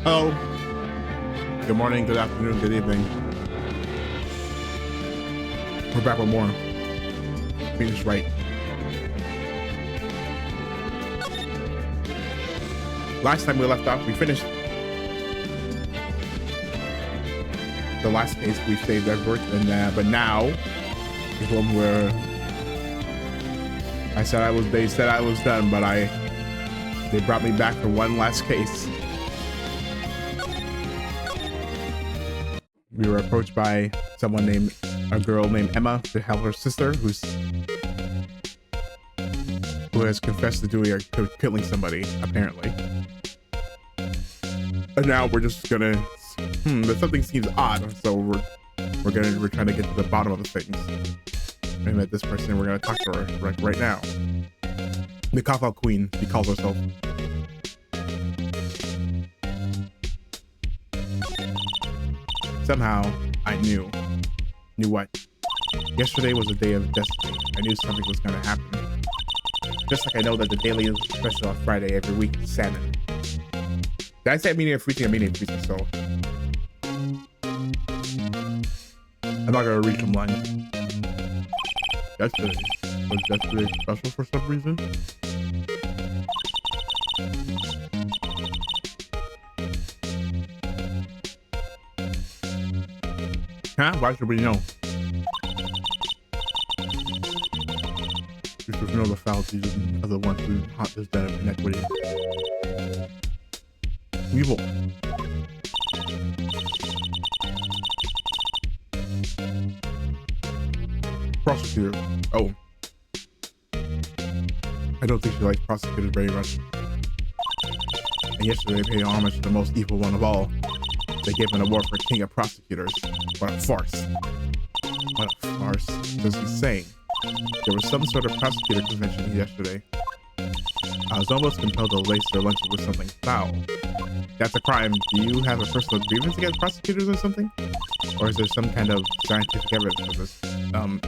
Hello. Good morning, good afternoon, good evening. We're back with more. Finish Wright. Last time we left off, we finished the last case. We saved Edward, and but now is one where I said I was. They said I was done, but they brought me back for one last case. We were approached by a girl named Emma to help her sister who has confessed to killing somebody, apparently. And now we're just gonna, but something seems odd, so we're trying to get to the bottom of the things. We met this person and we're gonna talk to her right now. The cop-out queen, she calls herself. Somehow, I knew what? Yesterday was a day of destiny. I knew something was gonna happen. Just like I know that the daily special on Friday every week is salmon. Did I say I'm eating a free thing? I'm eating a free thing, so I'm not gonna reach some lines. Yesterday was yesterday special for some reason. Huh? Why should we know? You should know the fallacies of the ones who haunt this den of inequity. Evil. Prosecutor. Oh. I don't think she likes prosecutors very much. And yesterday they paid homage to the most evil one of all. They gave an award for King of Prosecutors. What a farce. What a farce. Was he saying? There was some sort of prosecutor convention yesterday. I was almost compelled to lace their lunches with something foul. That's a crime. Do you have a personal grievance against prosecutors or something? Or is there some kind of scientific evidence for this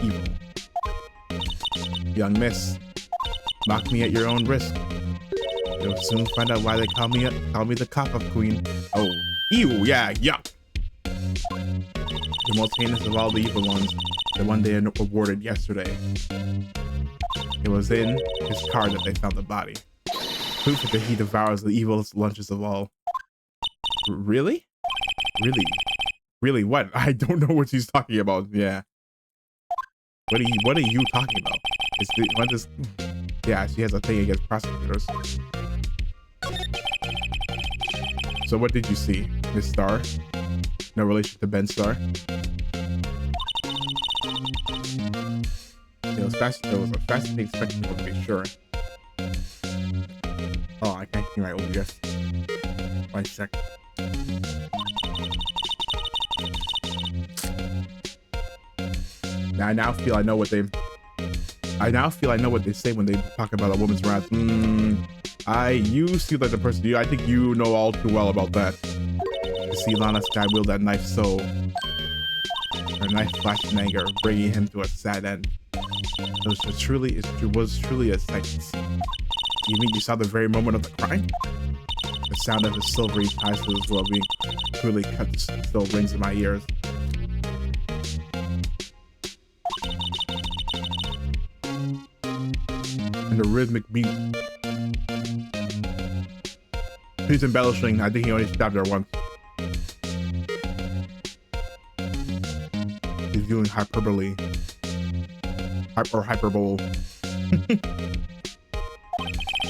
evil? Young miss, mock me at your own risk. You'll soon find out why they call me the cop-up queen. Oh, ew, yeah, yuck. The most heinous of all the evil ones, the one they awarded yesterday. It was in his car that they found the body. Proof that he devours the evilest lunches of all. Really? Really? Really? What? I don't know what she's talking about. Yeah. What are you talking about? Yeah, she has a thing against prosecutors. So what did you see, Miss Star? No relation to Ben Star. It was a fascinating spectacle, to be sure. Oh, I can't see my OBS. 1 sec. I now feel I know what they say when they talk about a woman's wrath. You see like the person. I think you know all too well about that. To see Lana Sky wield that knife so. Her knife flashed in anger, bringing him to a sad end. It was truly a sight to see. You mean you saw the very moment of the crime? The sound of his silvery ties to his well-being truly still rings in my ears. And the rhythmic beat. He's embellishing. I think he only stabbed her once. He's doing hyperbole. Hyperbole.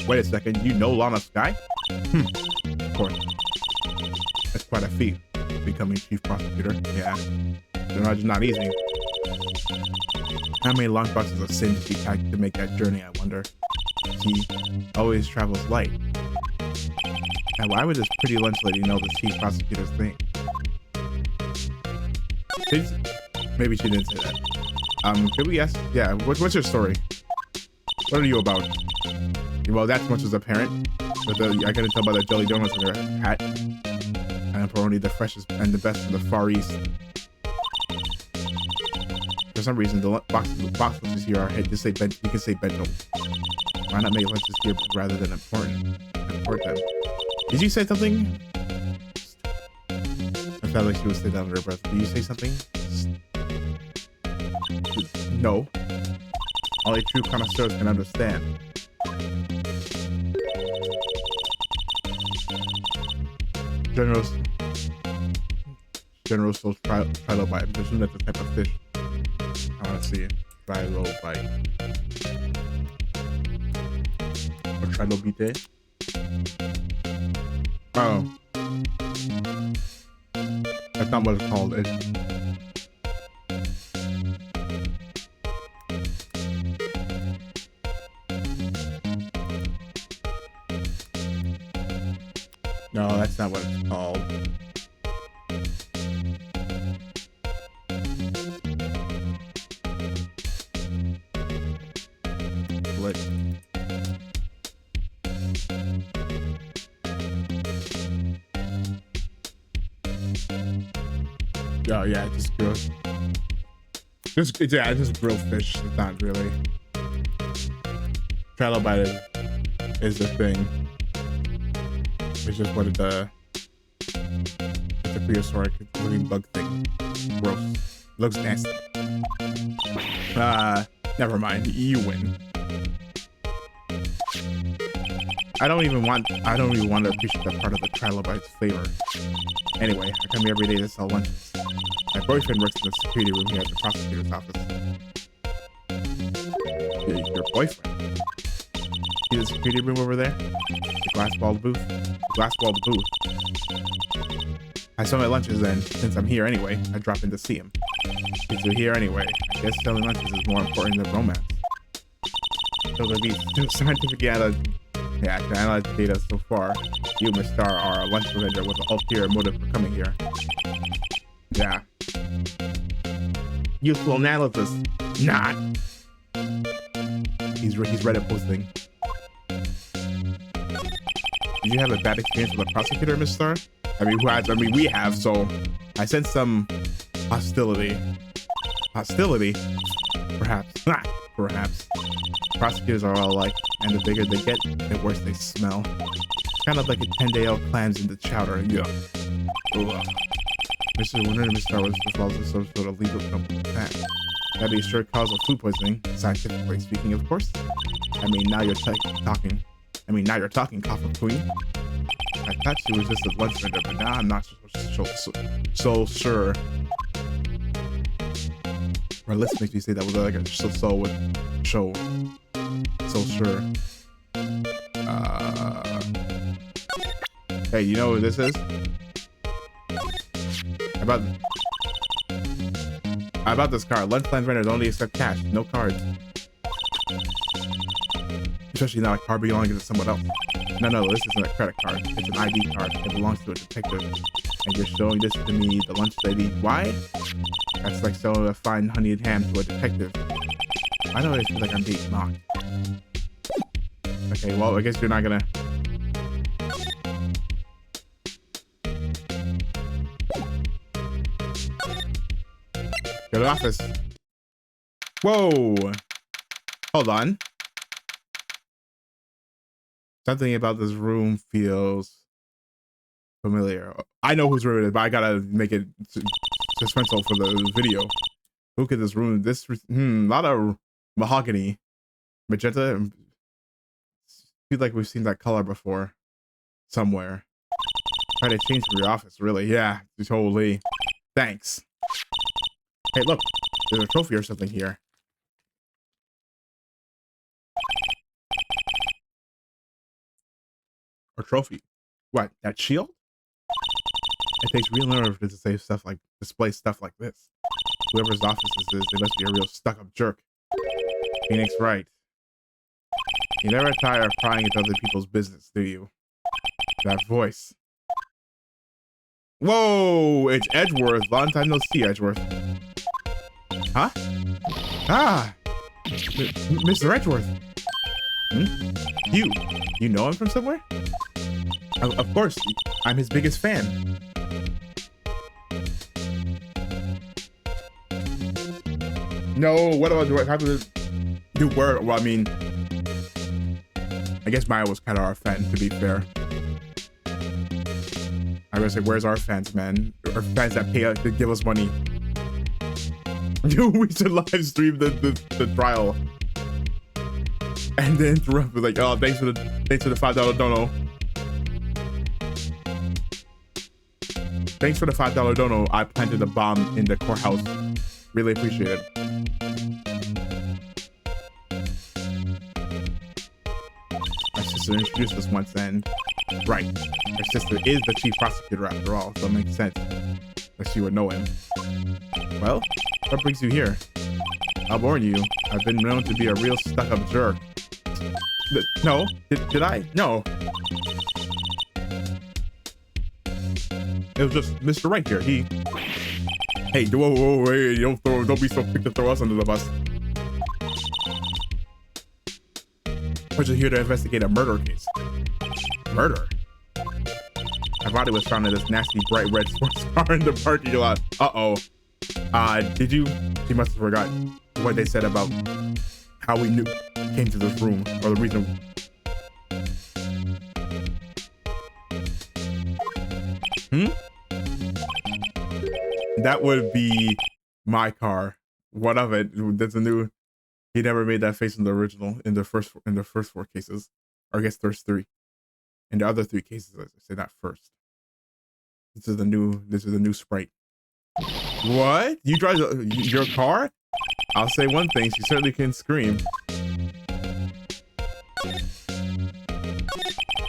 Wait a second, you know Lana Sky? Of course. That's quite a feat, becoming chief prosecutor. Yeah. It's not easy. How many long buses of sin did she pack to make that journey, I wonder? She always travels light. And why would this pretty lunch lady know the chief prosecutor's name? Maybe she didn't say that. Could we ask? Yeah, what's your story? What are you about? Well, that much is apparent. But I can tell by the jelly donuts on her hat. And pepperoni, the freshest and the best from the Far East. For some reason, the box lunches here are just say bento. You can say bento. Why not make lunches here rather than important? Did you say something? It sounds like she was saying that under her breath. Did you say something? No. Only true connoisseurs can understand. General Soul's trilobite. I'm assuming that's the type of fish. I want to see it. Trilobite. Or trilobite? Oh. That's not what it's called. No, that's not what it's called. What? Oh yeah, just grilled. Just grilled fish. It's not really. Trilobite is the thing. It's just what it's a prehistoric living bug thing. Gross. Looks nasty. Never mind. You win. I don't even want to appreciate that part of the trilobite's flavor. Anyway, I come here every day to sell lunches. My boyfriend works in the security room here at the prosecutor's office. Your boyfriend? See the security room over there? The glass-walled booth? The glass-walled booth. I sell my lunches, and since I'm here anyway, I drop in to see him. Since you're here anyway, I guess selling lunches is more important than romance. So to be scientific to analyze the data so far, you, Miss Star, are a lunch vendor with an ulterior motive for coming here. Yeah. Useful analysis. Not. He's Reddit posting. Did you have a bad experience with a prosecutor, Miss Star? I mean, we have, so I sense some hostility. Hostility? Perhaps. Not perhaps. Prosecutors are all alike, and the bigger they get, the worse they smell. Kind of like a 10-day-old clams in the chowder. Yeah. Ugh. Mr. Winter and Miss Star was involved in some sort of legal trouble with that. That'd be a sure cause of food poisoning, scientifically speaking, of course. I mean, now you're talking, Coffin Queen. I thought she was just a lunch vendor, but now I'm not so sure. Her list makes me say that was like a so sure. Hey, you know what this is? About this card. Lunch plans vendors only accept cash, no cards. Especially not a card belonging to someone else. No, this isn't a credit card. It's an ID card. It belongs to a detective. And you're showing this to me, the lunch lady. Why? That's like selling a fine honeyed ham to a detective. I know it feels like I'm being mocked. Okay, well, I guess you're not gonna... Go to the office. Whoa! Hold on. Something about this room feels familiar. I know whose room it is, but I gotta make it suspenseful for the video. Look at this room. This a lot of mahogany, magenta. Feels like we've seen that color before, somewhere. Try to change from your office, really? Yeah, totally. Thanks. Hey, look, there's a trophy or something here. Or trophy. What? That shield? It takes real nerve to say stuff like display stuff like this. Whoever's office this is, they must be a real stuck-up jerk. Phoenix Wright. You never tire of prying into other people's business, do you? That voice. Whoa! It's Edgeworth. Long time no see, Edgeworth. Huh? Ah! Mr. Edgeworth. You know him from somewhere? Of course, I'm his biggest fan. No, what happened to you were? Well, I mean, I guess Maya was kind of our fan, to be fair. I was like, where's our fans, man? or fans that pay us to give us money. We should live stream the trial. And then interrupt with like, oh, thanks for the $5 dono. Thanks for the $5 dono. I planted a bomb in the courthouse. Really appreciate it. My sister introduced us once, and right, her sister is the chief prosecutor after all, so it makes sense that she would know him. Well, what brings you here? I'll warn you, I've been known to be a real stuck-up jerk. No, did I? No. It was just Mr. Wright here. Hey, whoa, hey, don't be so quick to throw us under the bus. We're just here to investigate a murder case. Murder? My body was found in this nasty bright red sports car in the parking lot. Uh-oh. Did you? She must have forgotten what they said about how we came to this room, or the reason. That would be my car. What of it? There's a new. He never made that face in the original. In the first 4 cases, or I guess there's 3. In the other 3 cases, I say that first. This is the new sprite. What? You drive your car? I'll say one thing. She certainly can scream.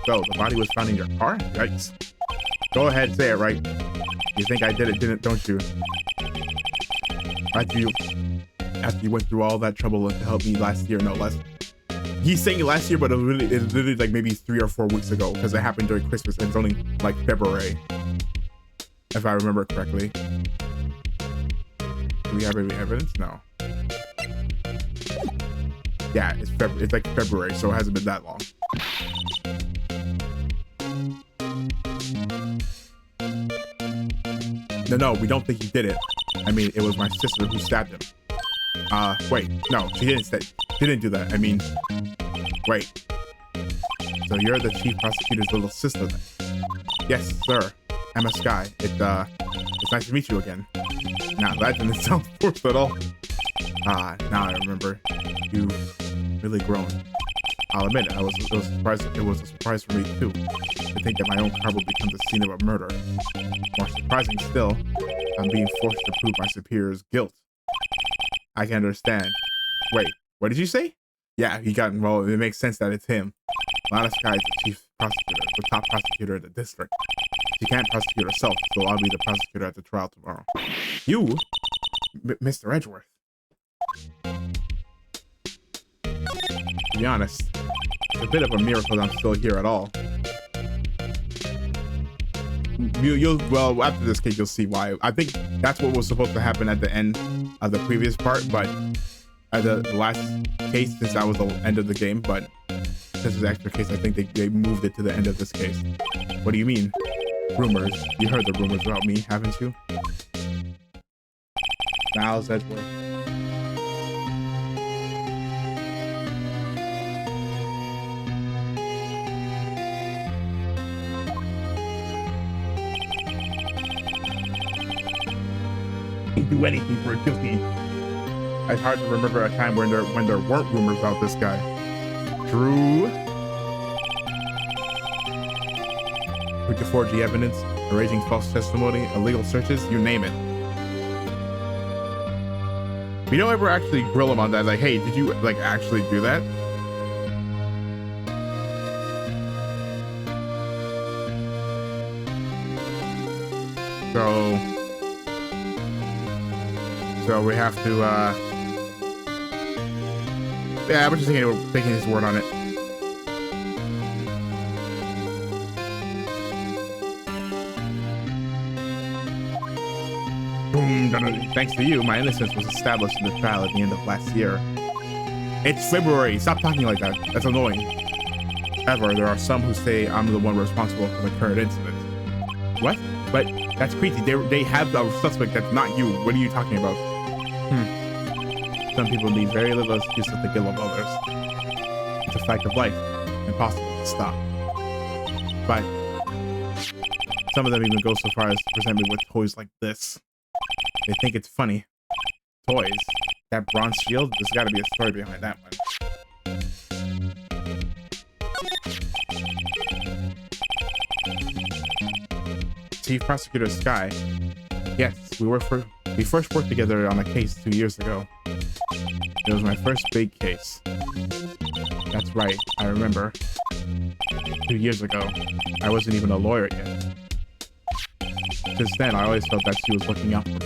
So the body was found in your car? Yikes. Go ahead, say it right. You think I did it, don't you? After you went through all that trouble to help me last year, no less. He's saying last year, but it's literally like maybe 3 or 4 weeks ago, because it happened during Christmas and it's only like February, if I remember correctly. Do we have any evidence? No. Yeah, it's like February, so it hasn't been that long. No, we don't think he did it. I mean, it was my sister who stabbed him. Wait, no, she didn't do that. I mean, wait. So you're the chief prosecutor's little sister then? Yes, sir. Emma Sky. It's nice to meet you again. Now that didn't sound forced at all. Now I remember. You've really grown. I'll admit it, it was a surprise for me too, to think that my own car would become the scene of a murder. More surprising still, I'm being forced to prove my superior's guilt. I can understand. Wait, what did you say? Yeah, he got involved. It makes sense that it's him. Lana Sky is the chief prosecutor, the top prosecutor in the district. She can't prosecute herself, so I'll be the prosecutor at the trial tomorrow. You? Mr. Edgeworth. To be honest, it's a bit of a miracle that I'm still here at all. Well, after this case, you'll see why. I think that's what was supposed to happen at the end of the previous part, but at the last case, since that was the end of the game, but this is the extra case, I think they moved it to the end of this case. What do you mean? Rumors. You heard the rumors about me, haven't you? Miles Edgeworth. Do anything for a guilty. It's hard to remember a time when there weren't rumors about this guy. True. We could forge the evidence, arranging false testimony, illegal searches, you name it. We don't ever actually grill him on that. Like, hey, did you like actually do that? So we have to, yeah, we're just taking his word on it. Boom, thanks to you, my innocence was established in the trial at the end of last year. It's February, stop talking like that, that's annoying. However, there are some who say I'm the one responsible for the current incident. What? But that's crazy, they have a suspect that's not you, what are you talking about? Some people need very little excuse of the guilt of others. It's a fact of life, impossible to stop. But Some of them even go so far as to present me with toys like this. They think it's funny. Toys? That bronze shield? There's gotta be a story behind that one. Chief Prosecutor Sky. Yes, we first worked together on a case 2 years ago. It was my first big case. That's right, I remember. 2 years ago, I wasn't even a lawyer yet. Since then, I always felt that she was looking out for me.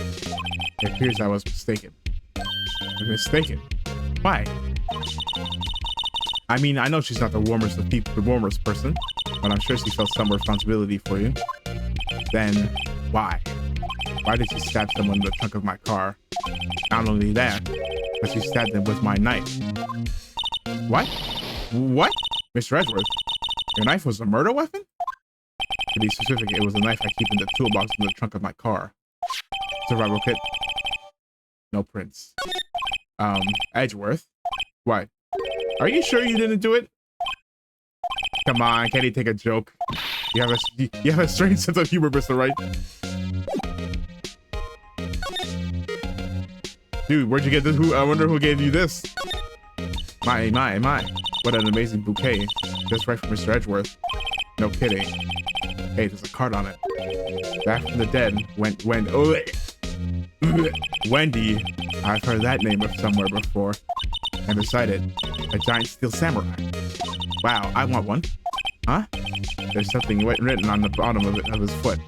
It appears I was mistaken. Mistaken? Why? I mean, I know she's not the warmest of people, the warmest person, but I'm sure she felt some responsibility for you. Then, why? Why did she stab someone in the trunk of my car? Not only that, but she stabbed them with my knife. What? What? Mr. Edgeworth, your knife was a murder weapon? To be specific, it was a knife I keep in the toolbox in the trunk of my car. Survival kit. No prints. Edgeworth? What? Are you sure you didn't do it? Come on, can't he take a joke? You have a strange sense of humor, Mr. Wright. Dude, where'd you get this? I wonder who gave you this. My. What an amazing bouquet. Just right from Mr. Edgeworth. No kidding. Hey, there's a card on it. Back from the dead, Wendy. I've heard that name somewhere before. And beside it, a giant steel samurai. Wow, I want one. Huh? There's something written on the bottom of his foot.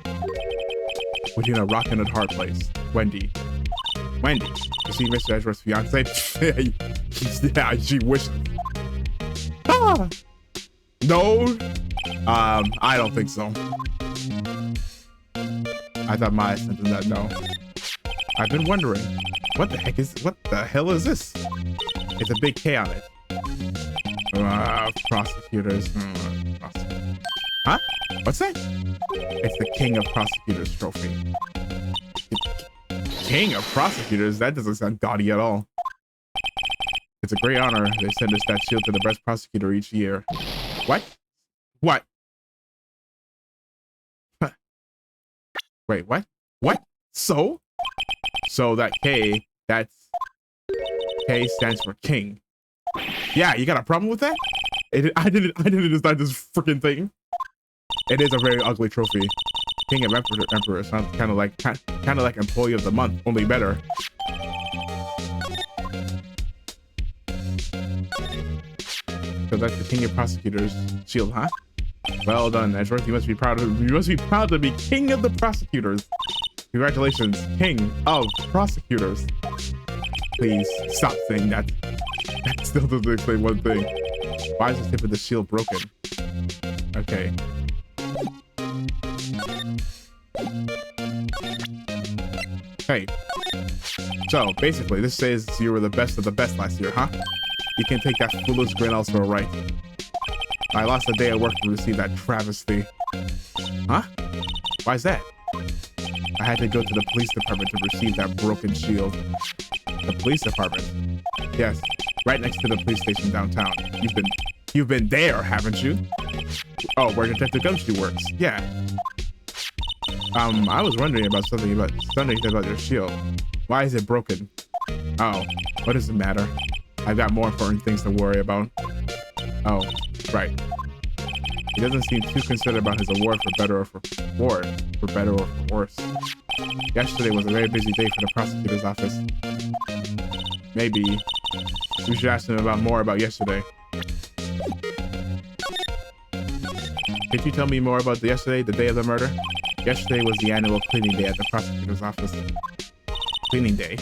Between a rock and a hard place. Wendy. You see Mr. Edgeworth's fiance? Yeah, she wishes. Ah! No. I don't think so. I thought Maya sent him that no. I've been wondering, what the hell is this? It's a big K on it. Prosecutors. Huh? What's that? It's the King of Prosecutors trophy. King of Prosecutors? That doesn't sound gaudy at all. It's a great honor. They send us that shield to the best prosecutor each year. What? What? Huh. Wait, what? What? So that K stands for king. Yeah, you got a problem with that? I didn't decide this freaking thing. It is a very ugly trophy. King of Emperor sounds kind of like Employee of the Month, only better. So that's the King of Prosecutors shield, huh? Well done, Edgeworth. You must be proud to be King of the Prosecutors. Congratulations, King of Prosecutors. Please stop saying that. That still doesn't explain one thing. Why is the tip of the shield broken? Okay. Hey. So basically, this says you were the best of the best last year, huh? You can take that foolish grin also right. I lost a day at work to receive that travesty. Huh? Why is that? I had to go to the police department to receive that broken shield. The police department? Yes, right next to the police station downtown. You've been there, haven't you? Oh, where Detective Gumshoe works. Yeah. I was wondering about something about your shield. Why is it broken? Oh, what does it matter? I've got more important things to worry about. Oh, right. He doesn't seem too concerned about his award for better or for worse. Yesterday was a very busy day for the prosecutor's office. Maybe we should ask him more about yesterday. Could you tell me more about yesterday, the day of the murder? Yesterday was the annual cleaning day at the prosecutor's office. Cleaning day?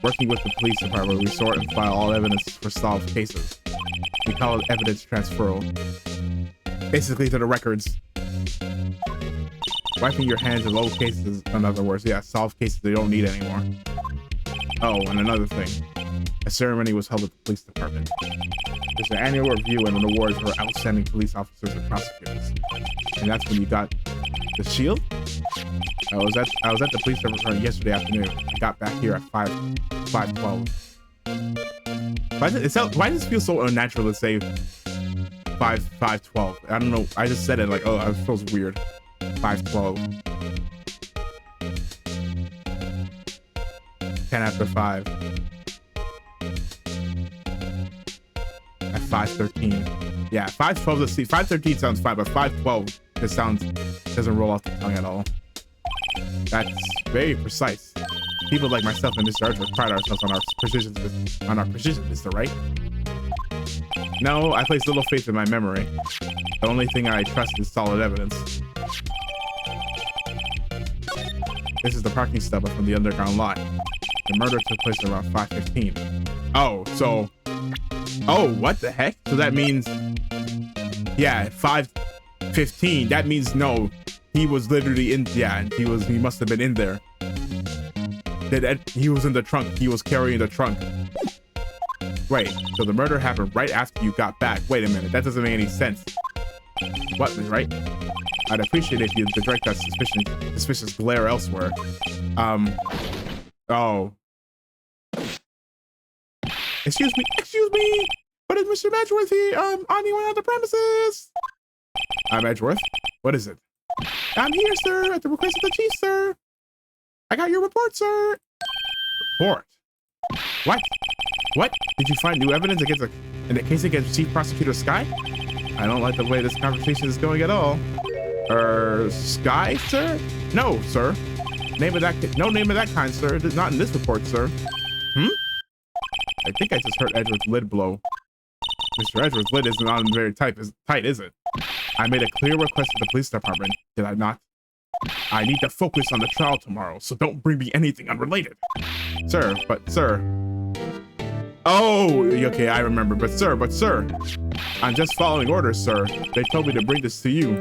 Working with the police department, we sort and file all evidence for solved cases. We call it evidence transferal. Basically to the records. Wiping your hands of old cases, in other words, yeah, solved cases they don't need anymore. Oh, and another thing. A ceremony was held at the police department. There's an annual review and an award for outstanding police officers and prosecutors. And that's when you got the shield? I was at the police department yesterday afternoon. I got back here at 5:12. Why does it feel so unnatural to say 5:12? I don't know. I just said it like, oh, it feels weird. 5:12. 10 after 5. At 5:13. Yeah, 5:12 to see. 5:13 sounds fine, but 5:12 just doesn't roll off the tongue at all. That's very precise. People like myself and Mr. Archer pride ourselves on our precision, Mr. Wright. No, I place little faith in my memory. The only thing I trust is solid evidence. This is the parking stub from the underground lot. The murder took place around 5:15. Oh, what the heck? So that means, yeah, 5:15. That means no, he was literally in. Yeah, he must have been in there. He was in the trunk. He was carrying the trunk. Wait, so the murder happened right after you got back. Wait a minute, that doesn't make any sense. What, right? I'd appreciate it if you direct that suspicious glare elsewhere. Oh. Excuse me, but is Mr. Edgeworth here, anyone on the premises? I'm Edgeworth. What is it? I'm here, sir, at the request of the chief, sir. I got your report, sir. Report? What? What? Did you find new evidence in the case against Chief Prosecutor Sky? I don't like the way this conversation is going at all. Sky, sir? No, sir. No name of that kind, sir. Not in this report, sir. I think I just heard Edward's lid blow. Mr. Edward's lid isn't on very tight, is it? I made a clear request to the police department, did I not? I need to focus on the trial tomorrow, so don't bring me anything unrelated. Sir. Oh, okay, I remember. But sir, I'm just following orders, sir. They told me to bring this to you.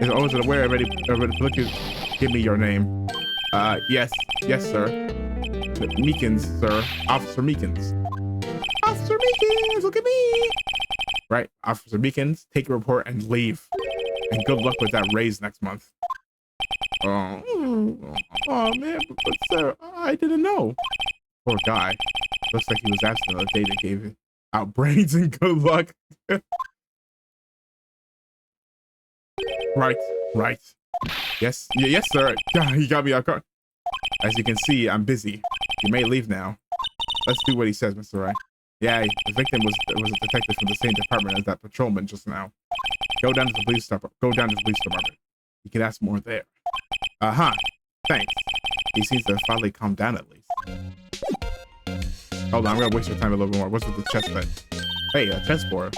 I wasn't aware of any. Give me your name. Yes, sir. Meekins, sir. Officer Meekins. Officer Meekins, look at me. Right, Officer Meekins, take your report and leave. And good luck with that raise next month. Oh man, but sir, I didn't know. Poor guy. Looks like he was absent the day they gave out brains and good luck. Right. Yes, sir. He got me off guard. As you can see, I'm busy. You may leave now. Let's do what he says, Mr. Wright. Yeah, the victim was a detective from the same department as that patrolman just now. Go down to the police department. You can ask more there. Thanks. He seems to have finally calmed down at least. Hold on, I'm gonna waste your time a little bit more. What's with the chest bed? Hey, a chessboard.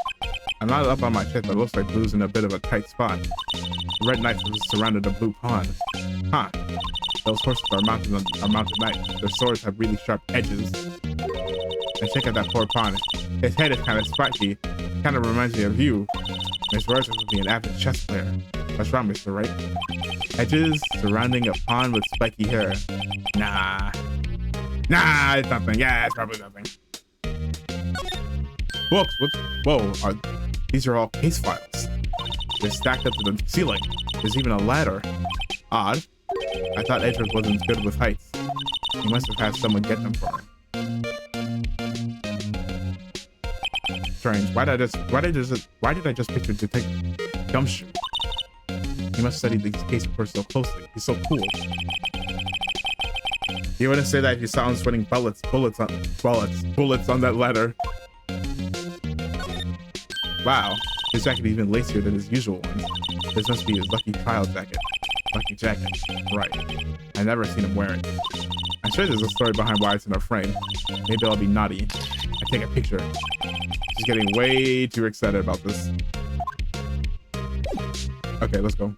I'm not up on my chest, but it looks like blue's in a bit of a tight spot. The red knights surrounded a blue pawn. Those horses are mounted knights. Their swords have really sharp edges. And check out that poor pawn. His head is kind of spiky. Kind of reminds me of you. Mr. Rogers would be an avid chess player. What's wrong, Mr. Wright? Edges surrounding a pawn with spiky hair. Nah, it's nothing. Yeah, it's probably nothing. Books, whoa, these are all case files. They're stacked up to the ceiling. There's even a ladder. Odd. I thought Edward wasn't good with heights. He must have had someone get them for him. Strange. Why did I just picture Detective Gumshoe? He must study these cases so closely. He's so cool. You wouldn't say that if you saw him sweating bullets on that ladder. Wow, his jacket is even lacier than his usual ones. This must be his lucky trial jacket. Lucky jacket, right. I've never seen him wear it. I'm sure there's a story behind why it's in a frame. Maybe I'll be naughty. I take a picture. She's getting way too excited about this. Okay, let's go.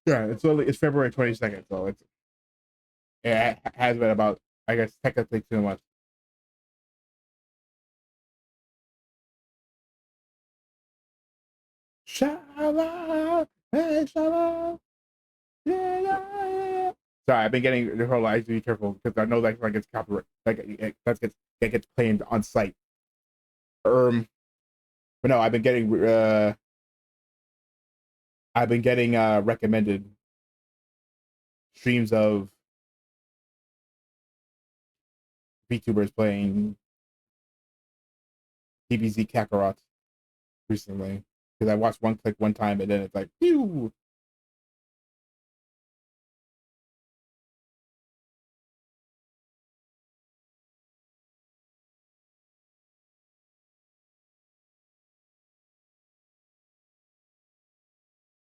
Yeah, it's February 22nd, so it has been about, I guess, technically 2 months. Shala, hey, shala, yeah. Sorry, I've been getting the whole. I have to be careful because I know that gets copyright, that gets claimed on site. But no, I've been getting recommended streams of VTubers playing DBZ Kakarot recently because I watched one click one time and then it's like, phew.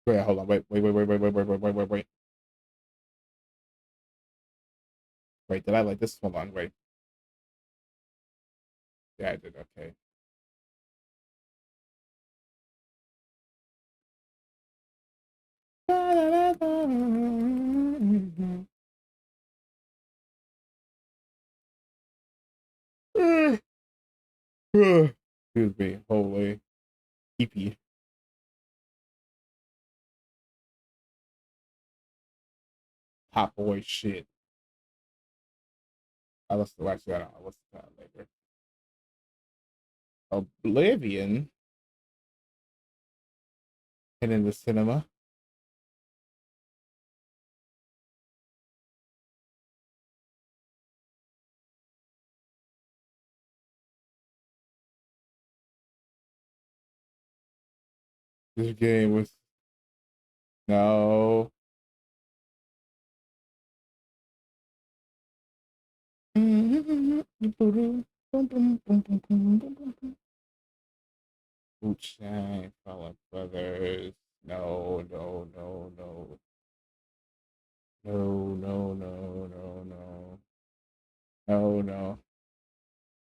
Wait, hold on. Wait. Wait, did I like this? Hold on, wait. Yeah, I did. Okay. Excuse me. Holy. EP. Pop boy shit. Actually, I don't know. Let's do that later. Oblivion. And in the cinema. This game was no. Wu-Chang, Fallen Brothers. No. No.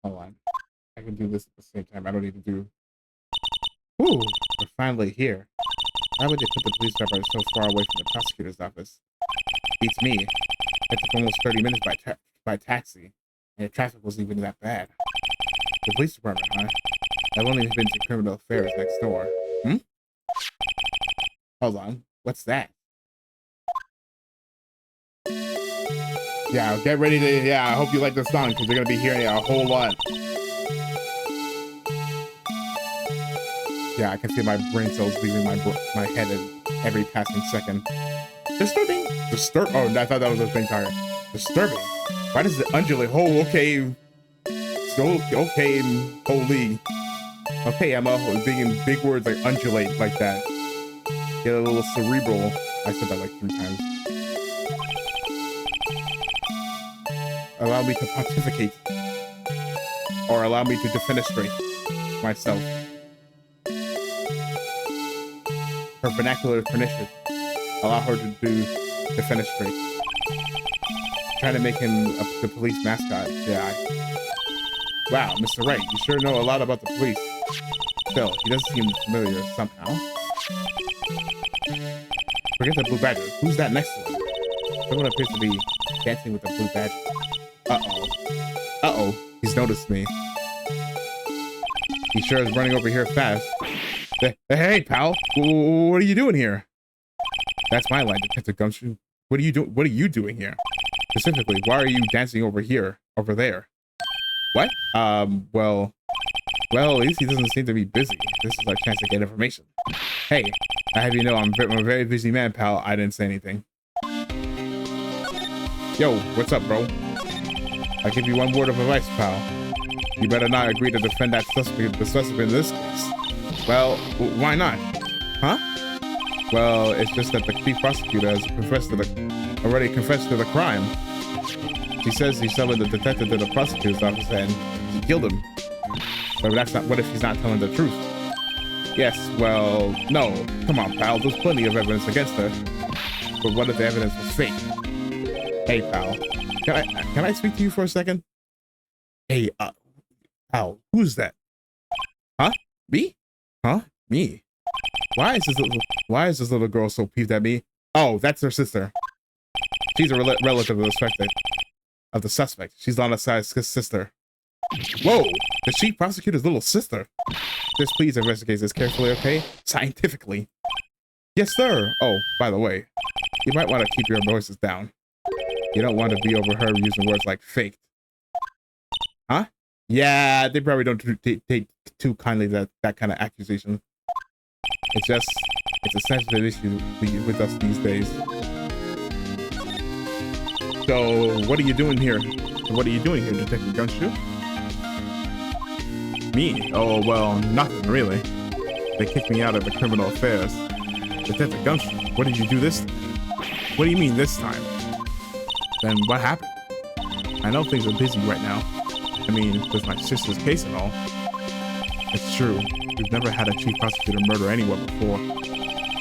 Hold on. I can do this at the same time. I don't need to do. Ooh, we're finally here. Why would they put the police department so far away from the prosecutor's office? Beats me. It took almost 30 minutes by taxi, and the traffic wasn't even that bad. The police department, huh? I've only been to criminal affairs next door. Hold on. What's that? Yeah, get ready to. Yeah, I hope you like this song because you're gonna be hearing it a whole lot. Yeah, I can see my brain cells leaving my head at every passing second. Disturbing. Oh, I thought that was a thing tire. Disturbing. Why does it undulate? Oh, okay. So okay, holy. Okay, Emma, being big words like undulate like that. Get a little cerebral. I said that like 3 times. Allow me to pontificate. Or allow me to defenestrate myself. Her vernacular is pernicious. Allow her to do defenestrate. Trying to make him the police mascot. Yeah. Wow, Mr. Wright, you sure know a lot about the police. Still, he doesn't seem familiar somehow. Forget the blue badger. Who's that next to him? Someone appears to be dancing with the blue badger. Uh-oh. He's noticed me. He sure is running over here fast. Hey, pal. What are you doing here? That's my line, Detective Gumshoe. What are you doing here? Specifically, why are you dancing over there? What? Well, at least he doesn't seem to be busy. This is our chance to get information. Hey, I have you know I'm a very busy man, pal. I didn't say anything. Yo, what's up, bro? I'll give you one word of advice, pal. You better not agree to defend the suspect in this case. Well, why not? Huh? Well, it's just that the chief prosecutor has already confessed to the crime. He says he summoned the detective to the prosecutor's office and he killed him. But what if he's not telling the truth? Yes, well, no. Come on, pal. There's plenty of evidence against her. But what if the evidence was fake? Hey, pal. Can I speak to you for a second? Hey, pal, who's that? Huh? Me? Huh? Me? Why is this little girl so peeved at me? Oh, that's her sister. She's a relative of the suspect. She's on the side sister. Whoa, the chief prosecutor's little sister. Just please investigate this carefully, okay? Scientifically. Yes, sir. Oh, by the way, you might want to keep your voices down. You don't want to be overheard using words like faked. Huh? Yeah, they probably don't take too kindly that kind of accusation. It's a sensitive issue with us these days. So, what are you doing here? What are you doing here, Detective Gumshoe? Me? Oh, well, nothing really. They kicked me out of the criminal affairs. Detective Gumshoe, what did you do this time? What do you mean this time? Then what happened? I know things are busy right now. I mean, with my sister's case and all. It's true. We've never had a chief prosecutor murder anyone before.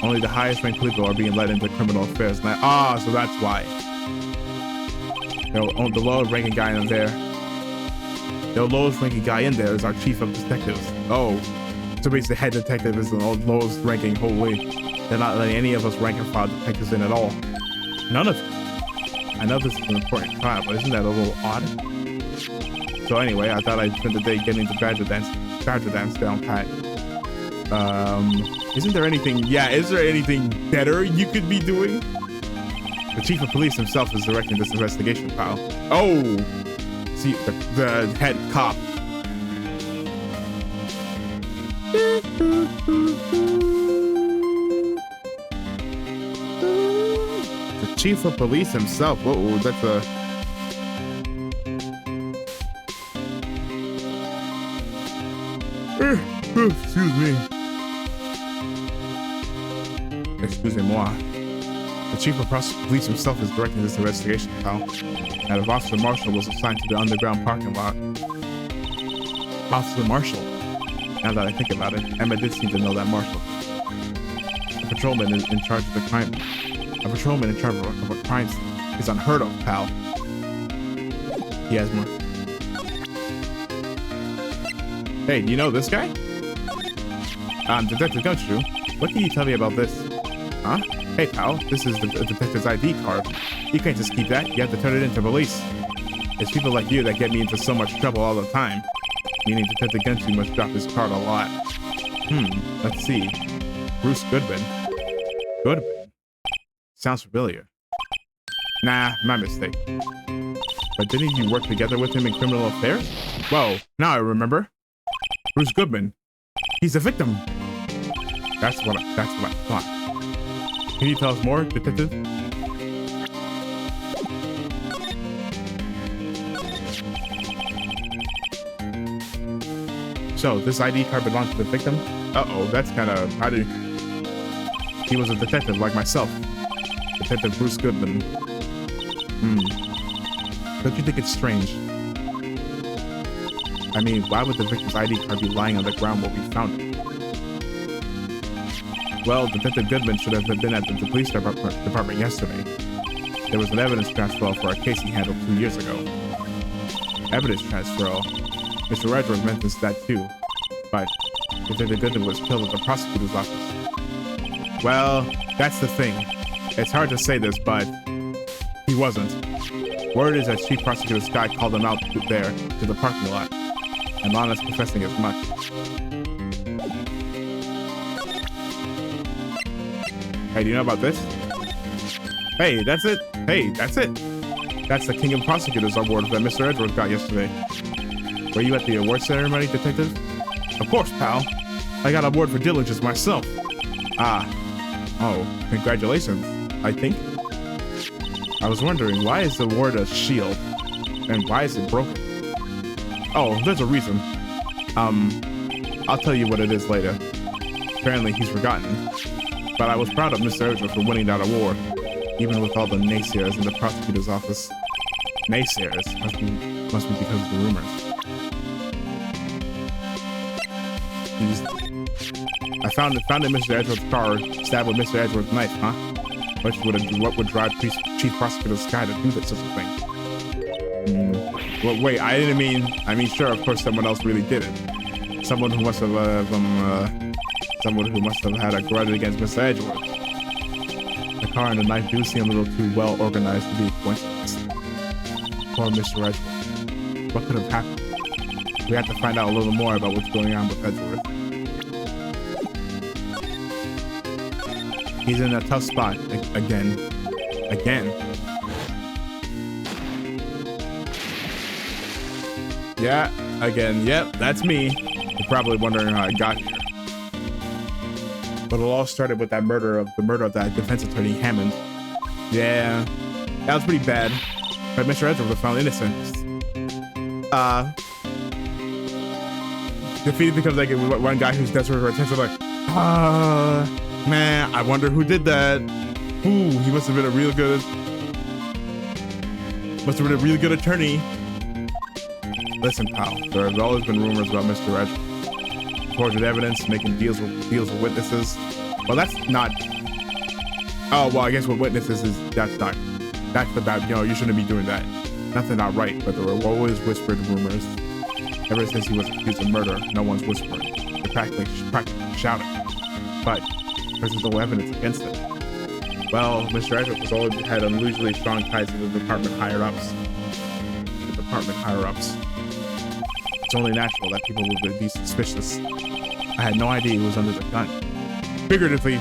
Only the highest ranked people are being led into criminal affairs. And so that's why. The lowest ranking guy in there. The lowest ranking guy in there is our chief of detectives. Oh, so basically the head detective is the lowest ranking. Holy, they're not letting any of us rank and file detectives in at all. None of you. I know this is an important trial, but isn't that a little odd? So anyway, I thought I'd spend the day getting the Badger dance down pat. Isn't there anything? Yeah, is there anything better you could be doing? The chief of police himself is directing this investigation, pal. Oh, see the head cop. The chief of police himself. Whoa, that's a. Excuse me. Excusez-moi. The chief of police himself is directing this investigation, pal. And if Officer Marshall was assigned to the underground parking lot. Officer Marshall. Now that I think about it, Emma did seem to know that Marshall. A patrolman is in charge of the crime. A patrolman in charge of a crime scene is unheard of, pal. He has more. Hey, do you know this guy? Detective Gumshoe, what can you tell me about this? Huh? Hey, pal, this is the detective's ID card. You can't just keep that. You have to turn it into police. It's people like you that get me into so much trouble all the time. Meaning Detective Gumshoe must drop his card a lot. Let's see. Bruce Goodman. Goodman? Sounds familiar. Nah, my mistake. But didn't you work together with him in criminal affairs? Whoa, now I remember. Bruce Goodman. He's the victim. That's what I thought. Can you tell us more, detective? So, this ID card belongs to the victim? Uh-oh, that's kind of... He was a detective like myself. Detective Bruce Goodman. Don't you think it's strange? I mean, why would the victim's ID card be lying on the ground where we found it? Well, Detective Goodman should have been at the police department yesterday. There was an evidence transfer for a case he handled 2 years ago. Evidence transfer? Mr. Edwards mentions that too. But Detective Goodman was killed at the prosecutor's office. Well, that's the thing. It's hard to say this, but he wasn't. Word is that Chief Prosecutor Sky called him out there to the parking lot. And Lana's confessing as much. Hey, do you know about this? Hey, that's it. Hey, that's it. That's the King of Prosecutors Award that Mr. Edwards got yesterday. Were you at the award ceremony, detective? Of course, pal. I got an award for diligence myself. Oh, congratulations, I think. I was wondering, why is the award a shield? And why is it broken? Oh, there's a reason. I'll tell you what it is later. Apparently he's forgotten. But I was proud of Mr. Edwards for winning that award, even with all the naysayers in the prosecutor's office. Naysayers must be because of the rumors. I found in Mr. Edwards' car, stabbed with Mr. Edwards' knife, huh? What would drive Chief Prosecutor Sky to do such a thing? Well, wait, I mean, sure, of course, someone else really did it. Someone who must have had a grudge against Mr. Edwards. The car and the knife do seem a little too well organized to be a coincidence. Poor Mr. Edwards. What could have happened? We have to find out a little more about what's going on with Edwards. He's in a tough spot again. Yeah, again. Yep, that's me. You're probably wondering how I got here. But it all started with the murder of that defense attorney Hammond. Yeah, that was pretty bad. But Mr. Edgeworth was found innocent. Defeated because like one guy who's desperate for attention, like, man, I wonder who did that. Ooh, he must have been a really good attorney. Listen, pal, there have always been rumors about Mr. Edgeworth. Forged evidence, making deals with witnesses. Well, that's not. Oh, well, I guess with witnesses that's the bad. You know, you shouldn't be doing that. Nothing not right, but there were always whispered rumors. Ever since he was accused of murder, no one's whispering. They're practically shouting. But there's no evidence against it. Well, Mr. Edgeworth has always had unusually strong ties to the department higher ups. It's only natural that people would be suspicious. I had no idea he was under the gun. Figuratively.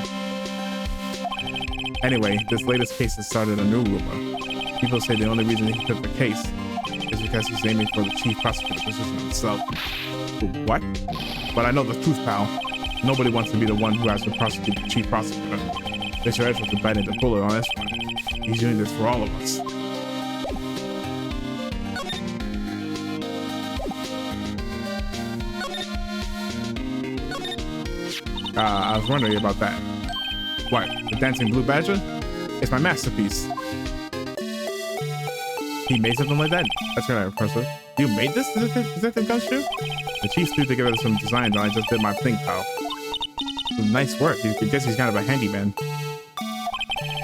Anyway, this latest case has started a new rumor. People say the only reason he took the case is because he's aiming for the chief prosecutor position himself. What? But I know the truth, pal. Nobody wants to be the one who has to prosecute the chief prosecutor. Mr. Edgeworth is biting the bullet on this one. He's doing this for all of us. I was wondering about that. What? The Dancing Blue Badger? It's my masterpiece. He made something like that? That's kind of impressive. You made this? Is that the gunship? The chief threw together some designs and I just did my thing, pal. Nice work. I guess he's kind of a handyman.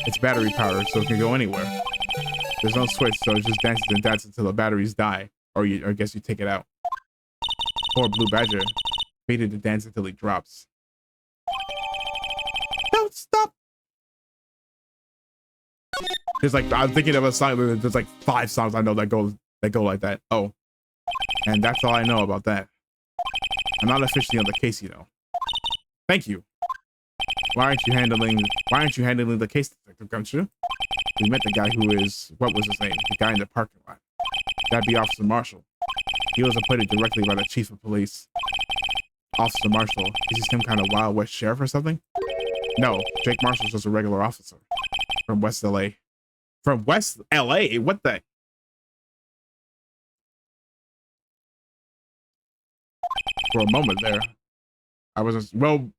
It's battery powered, so it can go anywhere. There's no switch, so it just dances and dances until the batteries die. Or I guess you take it out. Poor Blue Badger. Fated to dance until he drops. Don't stop! There's like, I'm thinking of a song, there's like 5 songs I know that go like that. Oh. And that's all I know about that. I'm not officially on the case, you know. Thank you. Why aren't you handling the case, Detective Gumshoe? We met the guy who is, what was his name? The guy in the parking lot. That'd be Officer Marshall. He was appointed directly by the chief of police. Officer Marshall, is he some kind of Wild West sheriff or something? No, Jake Marshall's just a regular officer. From West LA. From West LA? What the? For a moment there, I was just, well,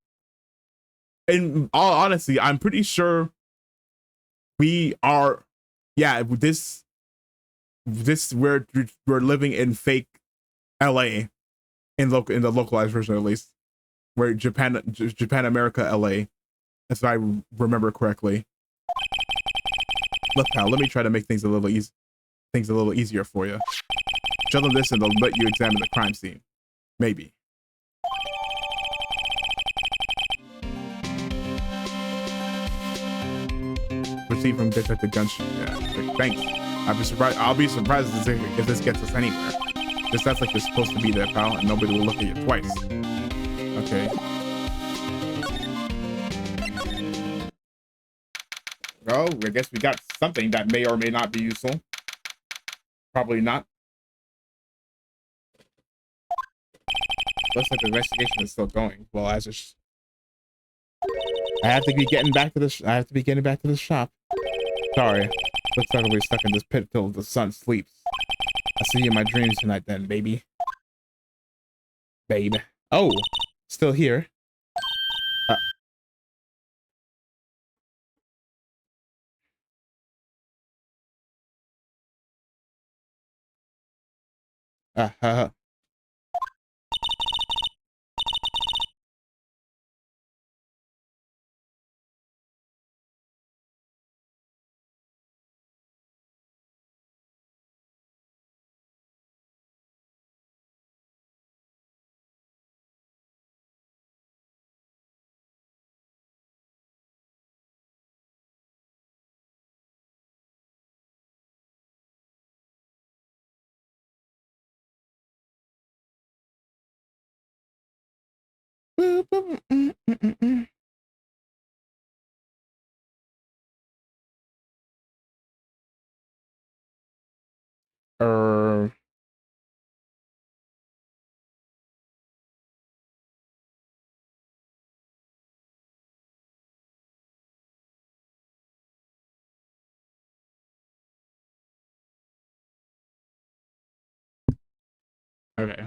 in all honesty, I'm pretty sure we are, yeah, we're living in fake LA, in the localized version at least, where Japan America LA, if I remember correctly. Look, pal, let me try to make things a little easier for you. Show them this and they'll let you examine the crime scene. Maybe. Proceed from Detective Gunship. Yeah, thanks. I'll be surprised if this gets us anywhere. Just that's like you're supposed to be there, pal, and nobody will look at you twice. Okay. Well, I guess we got something that may or may not be useful. Probably not. Looks like the investigation is still going. Well, I have to be getting back to the shop. Sorry. Looks like I'll be stuck in this pit till the sun sleeps. I'll see you in my dreams tonight then, baby. Babe. Oh, still here. Okay.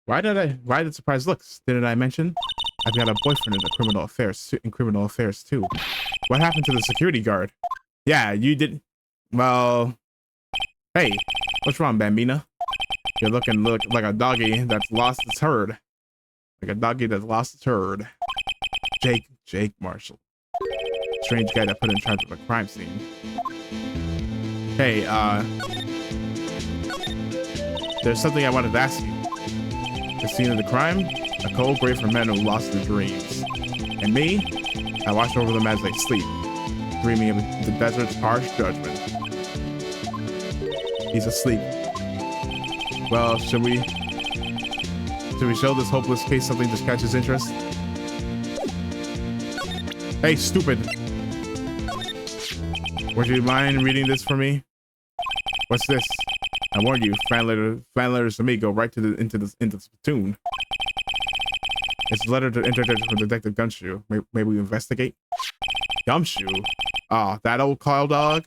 Why did surprise looks? Didn't I mention? I've got a boyfriend in criminal affairs too. What happened to the security guard? Yeah, you did. Well, hey, what's wrong, Bambina? You're looking like a doggy that's lost its herd. Like a doggy that's lost its herd. Jake Marshall. Strange guy that put in charge of a crime scene. Hey, there's something I wanted to ask you. The scene of the crime? A cold grave for men who lost their dreams. And me? I watch over them as they sleep, dreaming of the desert's harsh judgment. He's asleep. Well, should we show this hopeless case something to catch his interest? Hey, stupid! Would you mind reading this for me? What's this? I warn you, fan letters to me go right into the platoon. It's a letter to interdict from Detective Gumshoe. May we investigate? Gumshoe? Oh, that old cow dog?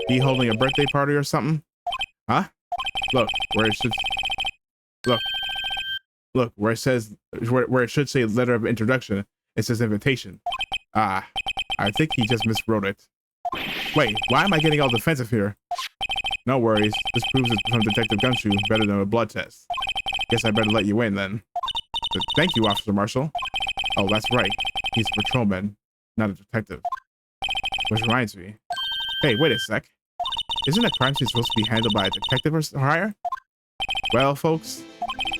He holding a birthday party or something? Huh? Look, where it says where it should say letter of introduction, it says invitation. Ah, I think he just miswrote it. Wait, why am I getting all defensive here? No worries. This proves it's from Detective Gumshoe better than a blood test. Guess I better let you in then. Thank you, Officer Marshall. Oh, that's right. He's a patrolman, not a detective. Which reminds me. Hey, wait a sec. Isn't a crime scene supposed to be handled by a detective or higher? Well, folks,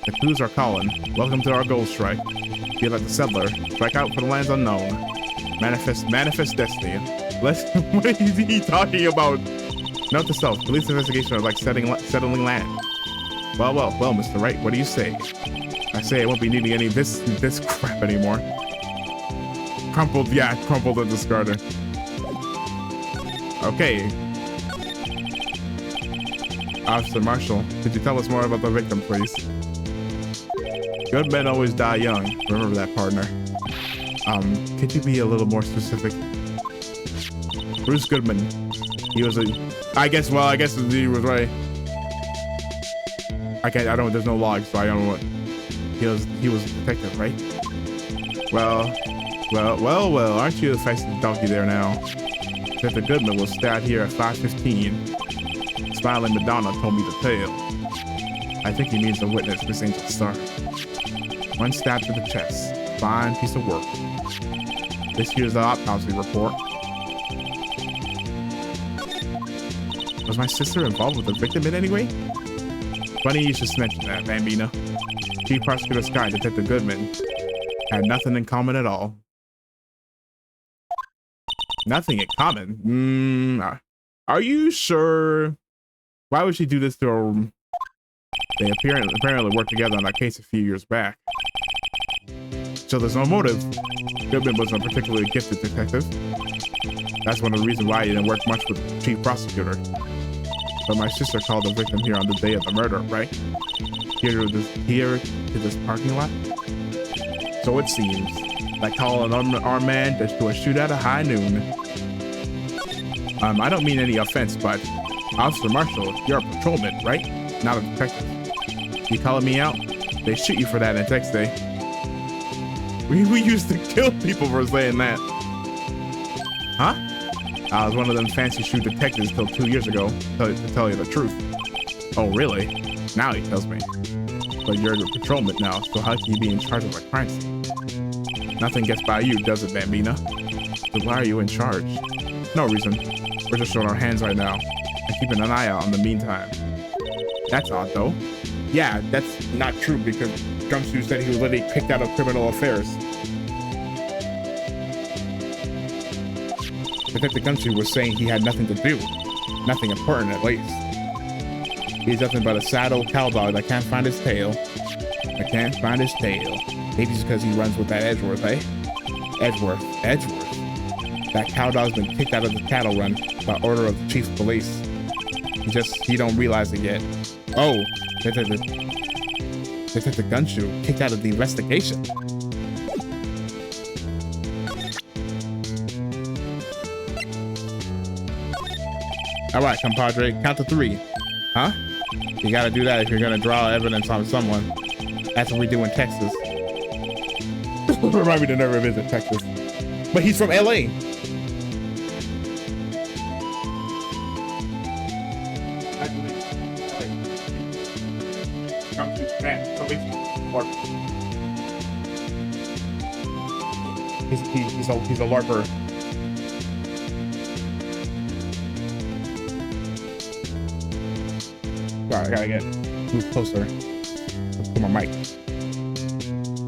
the clues are calling. Welcome to our gold strike. Be like the settler. Strike out for the lands unknown. Manifest destiny. What is he talking about? Note to self, police investigation are like settling land. Well, Mr. Wright, what do you say? I say I won't be needing any of this crap anymore. Crumpled and discarded. Okay. Officer Marshall, could you tell us more about the victim, please? Good men always die young. Remember that, partner. Could you be a little more specific? Bruce Goodman. He was I guess he was right. I don't, there's no log, so I don't know what. He was a detective, right? Well, aren't you the fastest donkey there now? Detective Goodman was stabbed here at 5:15. Smiling Madonna told me the tale. I think he means the witness, Miss Angel Star. One stab to the chest. Fine piece of work. This here's the autopsy report. Was my sister involved with the victim in any way? Funny you should mention that, Bambina. Chief Prosecutor Sky, Detective Goodman, had nothing in common at all. Nothing in common? Are you sure? Why would she do this to her? They apparently worked together on that case a few years back. So there's no motive. Goodman wasn't a particularly gifted detective. That's one of the reasons why he didn't work much with the Chief Prosecutor. But my sister called the victim here on the day of the murder, right? Here to this parking lot? So it seems. Like calling an armed man to a shootout at high noon. I don't mean any offense, but Officer Marshall, you're a patrolman, right? Not a detective. You calling me out? They shoot you for that in Tex Day. We used to kill people for saying that. Huh? I was one of them fancy shoot detectives till 2 years ago, to tell you the truth. Oh, really? Now he tells me. But you're a patrolman now, so how can you be in charge of a crime scene? Nothing gets by you, does it, Bambina? So why are you in charge? No reason. We're just showing our hands right now, and keeping an eye out in the meantime. That's odd, though. Yeah, that's not true, because Gumshoe said he was literally kicked out of criminal affairs. Detective Gumshoe was saying he had nothing to do. Nothing important, at least. He's nothing but a sad old cow dog that can't find his tail. Maybe it's because he runs with that Edgeworth, eh? Edgeworth. That cow dog's been kicked out of the cattle run by order of the chief of police. He don't realize it yet. Oh, Detective Gumshoe kicked out of the investigation. All right, compadre, count to 3. Huh? You gotta do that if you're gonna draw evidence on someone. That's what we do in Texas. Remind me to never visit Texas. But he's from LA. He's a LARPer. Sorry, I gotta move closer to my mic.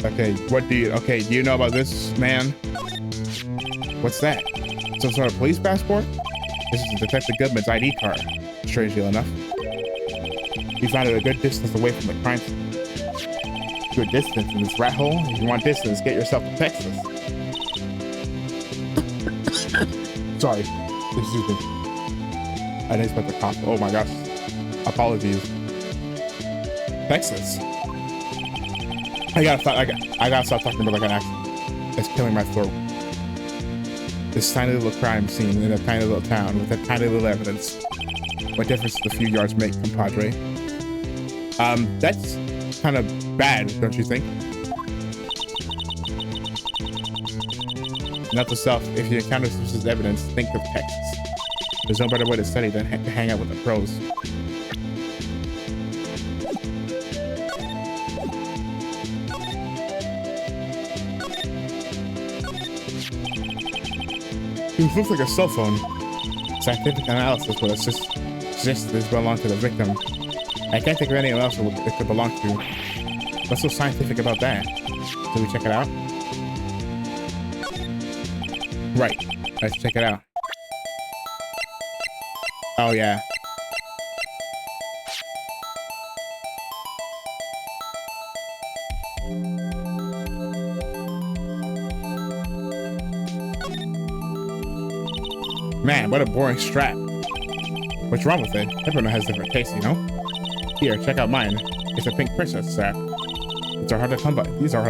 Okay, do you know about this man? What's that? Some sort of police passport? This is Detective Goodman's ID card, strangely enough. We found it a good distance away from the crime scene. Good distance in this rat hole? If you want distance, get yourself to Texas. Sorry, excuse me. I didn't expect the cop. Oh my gosh. Apologies. Texas. I gotta stop talking about like an accent. It's killing my throat. This tiny little crime scene in a tiny little town with a tiny little evidence. What difference does a few yards make, compadre? That's kind of bad, don't you think? Note to self, if you encounter suspicious evidence, think of Texas. There's no better way to study than to hang out with the pros. It looks like a cell phone. Scientific analysis would suggest this belonged to the victim. I can't think of anyone else it could belong to. What's so scientific about that? Should we check it out? Right. Let's check it out. Oh, yeah. Man, what a boring strap. What's wrong with it? Everyone has different tastes, you know? Here, check out mine. It's a pink princess strap. These are hard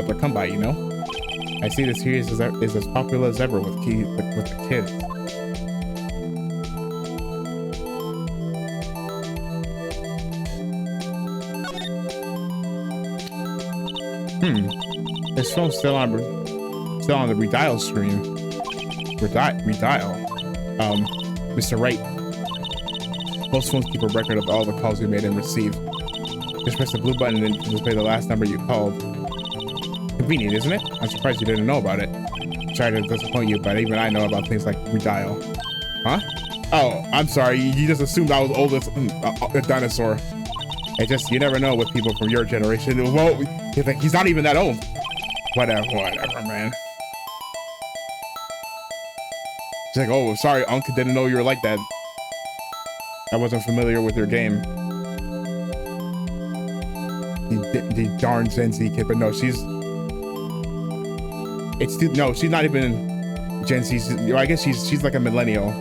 to come by, you know? I see this series is as popular as ever with the kids. This phone's still on the redial screen. Redial. Mr. Wright. Most phones keep a record of all the calls you made and received. Just press the blue button and display the last number you called. Convenient, isn't it? I'm surprised you didn't know about it. Sorry to disappoint you, but even I know about things like redial. Huh? Oh, I'm sorry. You just assumed I was old as a dinosaur. It just, you never know with people from your generation. Well, he's not even that old. Whatever, man. She's like, oh, sorry, Unc, didn't know you were like that. I wasn't familiar with your game. The darn Gen Z kid, but no, she's not even Gen Z. I guess she's like a millennial.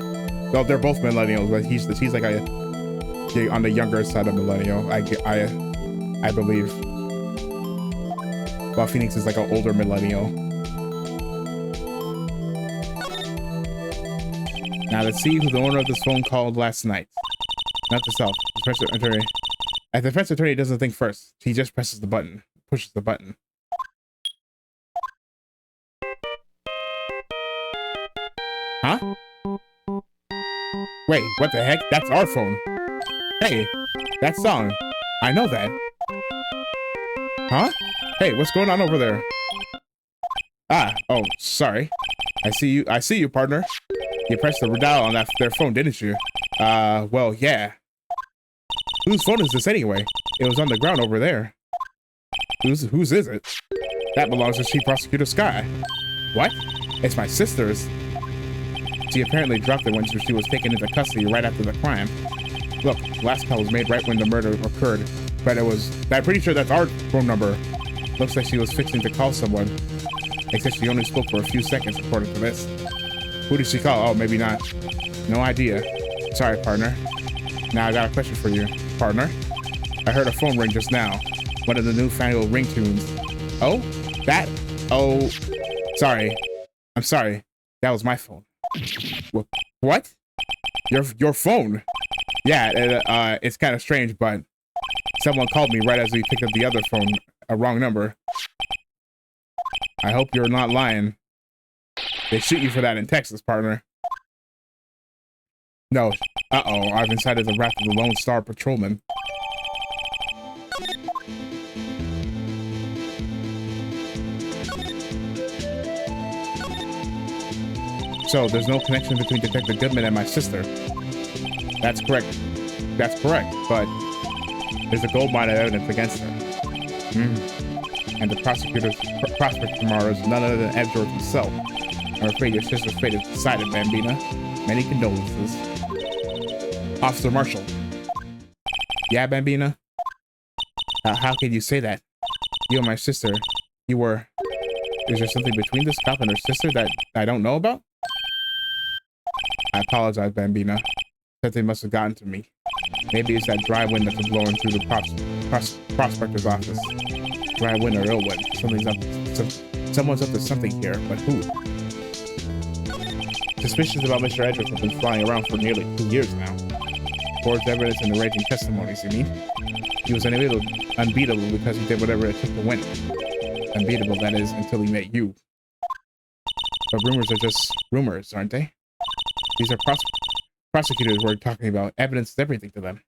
Well, they're both millennials, but she's like on the younger side of millennial. I believe. While Phoenix is like an older millennial. Now let's see who the owner of this phone called last night. Not the self. The defense attorney doesn't think first. He just presses the button. Pushes the button. Huh? Wait, what the heck? That's our phone. Hey, that song. I know that. Huh? Hey, what's going on over there? Ah, oh, sorry. I see you, partner. You pressed the redial on their phone, didn't you? Well, yeah. Whose phone is this anyway? It was on the ground over there. Whose is it? That belongs to Chief Prosecutor Sky. What? It's my sister's. She apparently dropped it when she was taken into custody right after the crime. Look, last call was made right when the murder occurred, but I'm pretty sure that's our phone number. Looks like she was fixing to call someone. Except she only spoke for a few seconds, according to this. Who did she call? Oh, maybe not. No idea. Sorry, partner. Now I got a question for you, partner. I heard a phone ring just now. One of the newfangled ringtones. Oh? That? Oh, sorry. I'm sorry. That was my phone. What? Your phone? Yeah, it's kind of strange, but Someone called me right as we picked up the other phone, a wrong number. I hope you're not lying. They shoot you for that in Texas, partner. No. Uh-oh, I've incited the wrath of the Lone Star Patrolman. So, there's no connection between Detective Goodman and my sister. That's correct. That's correct, but there's a gold mine of evidence against her. And the prosecutor tomorrow is none other than Edgeworth himself. I'm afraid your sister's fate is decided, Bambina. Many condolences. Officer Marshall. Yeah, Bambina? How can you say that? You and my sister, you were... Is there something between this cop and her sister that I don't know about? I apologize, Bambina. Something must have gotten to me. Maybe it's that dry wind that's blowing through the prospector's office. Dry wind or ill wind. Someone's up to something here, but who? Suspicions about Mr. Edgeworth have been flying around for nearly 2 years now. Forged evidence and narrating testimonies, you mean? He was unbeatable because he did whatever it took to win. Unbeatable, that is, until he met you. But rumors are just rumors, aren't they? These are prosecutors we're talking about. Evidence is everything to them.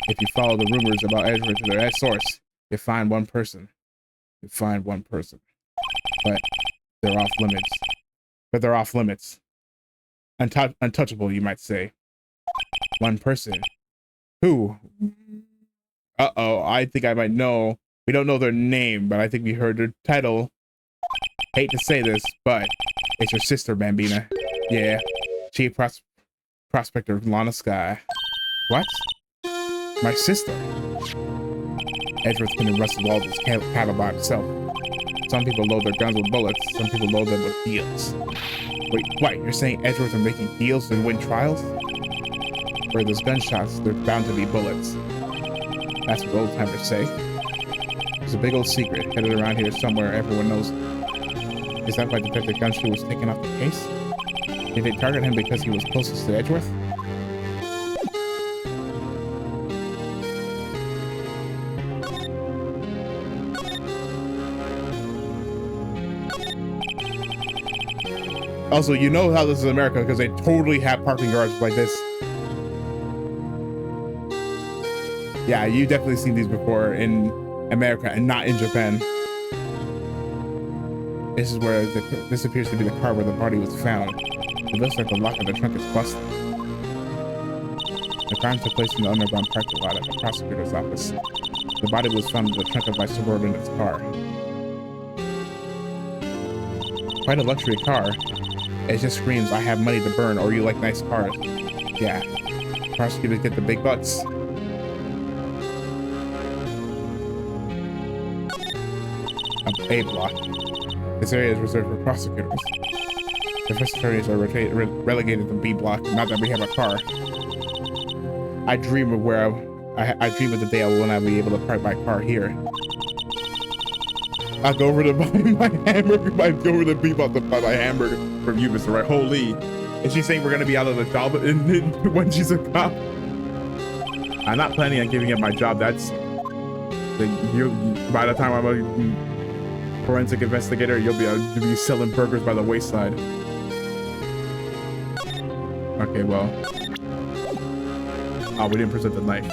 If you follow the rumors about Edgeworth to their source, you find one person. You find one person. But they're off limits. Untouchable, you might say. One person. Who? Uh-oh, I think I might know. We don't know their name, but I think we heard their title. Hate to say this, but it's your sister, Bambina. Yeah, Chief Prospector Lana Sky. What? My sister? Edgeworth couldn't wrestle all those cattle by himself. Some people load their guns with bullets, some people load them with deals. Wait, what? You're saying Edgeworth are making deals to win trials? Where there's gunshots, there's bound to be bullets. That's what old timers say. There's a big old secret headed around here somewhere everyone knows. Is that why Detective Gunshoe was taken off the case? Did they target him because he was closest to Edgeworth? Also, you know how this is America because they totally have parking garages like this. Yeah, you definitely seen these before in America and not in Japan. This is where this appears to be the car where the body was found. It looks like the lock of the trunk is busted. The crime took place in the underground parking lot at the prosecutor's office. The body was found in the trunk of my subordinate's car. Quite a luxury car. It just screams, I have money to burn, or you like nice cars. Yeah, prosecutors get the big bucks. A block. This area is reserved for prosecutors. Defense attorneys are relegated to B block. Not that we have a car. I dream of where I dream of the day when I'll be able to park my car here. I'll go over to buy my hamburger. I go over to B block to buy my hamburger from you, Mr. Wright. Holy! Is she saying we're gonna be out of the job when she's a cop? I'm not planning on giving up my job. That's by the time I'm a forensic investigator, you'll be selling burgers by the wayside. Okay, well. Oh, we didn't present the knife.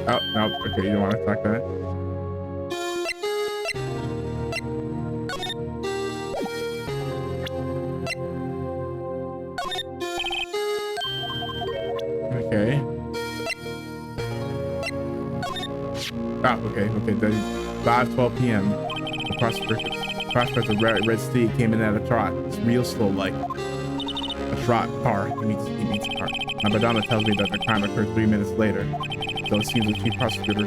Oh, no. Okay, you don't want to talk that. Okay. Ah, okay. Then 5:12 p.m. The prospector Red Steed came in at a trot. It's real slow, like a trot car. He meets a car. My Madonna tells me that the crime occurred 3 minutes later. So it seems the chief prosecutor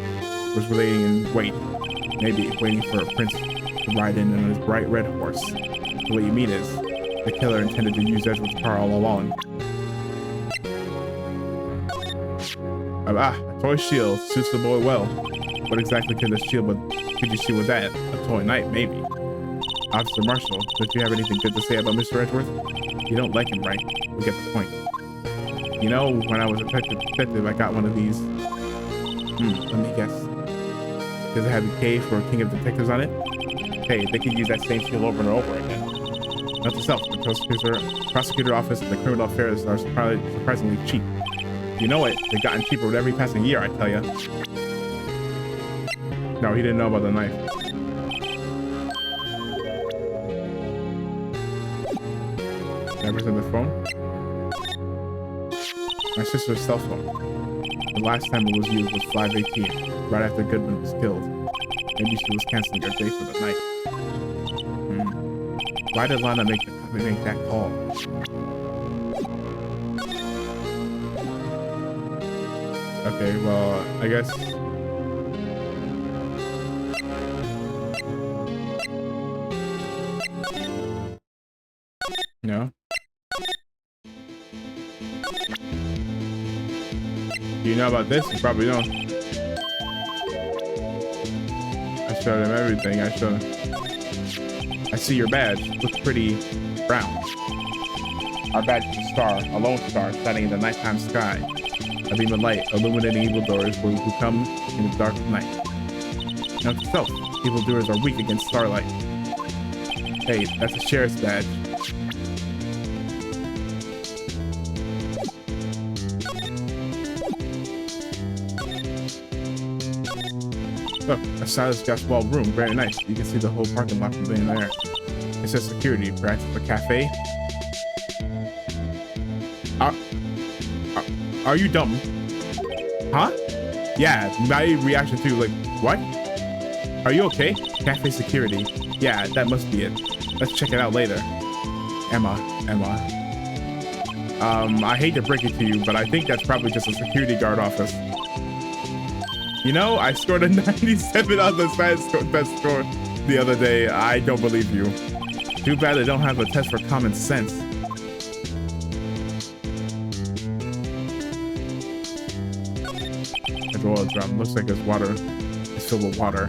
was relating in maybe waiting for a prince to ride in on his bright red horse. So what you mean is, the killer intended to use Edgeworth's car all along. A toy shield suits the boy well. What exactly could you shield with that? A toy knife, maybe. Officer Marshall, don't you have anything good to say about Mr. Edgeworth? You don't like him, right? We get the point. You know, when I was a detective, I got one of these. Let me guess. Does it have a K for King of Detectives on it? Hey, they could use that same seal over and over again. Note to self, the prosecutor office and the criminal affairs are surprisingly cheap. You know it, they've gotten cheaper with every passing year, I tell ya. No, he didn't know about the knife. Never seen the phone? My sister's cell phone. The last time it was used was 5/18, right after Goodman was killed. Maybe she was canceling her day for the night. Why did Lana make that call? Okay, well, I guess... No? Do you know about this? You probably don't. I showed him everything. I showed him. I see your badge. Looks pretty brown. Our badge is a star, a lone star, shining in the nighttime sky. A beam of light, illuminating evildoers who come in the dark of night. Note to self, evildoers are weak against starlight. Hey, that's a sheriff's badge. Look, a silent gas wall room, very nice. You can see the whole parking lot from in there. It says security, perhaps a cafe. Are you dumb? Huh? Yeah, my reaction too, like, what? Are you okay? Cafe security. Yeah, that must be it. Let's check it out later. Emma. I hate to break it to you, but I think that's probably just a security guard office. You know, I scored a 97 on the science test score the other day. I don't believe you. Too bad they don't have a test for common sense. The oil drum looks like it's water. It's filled with water.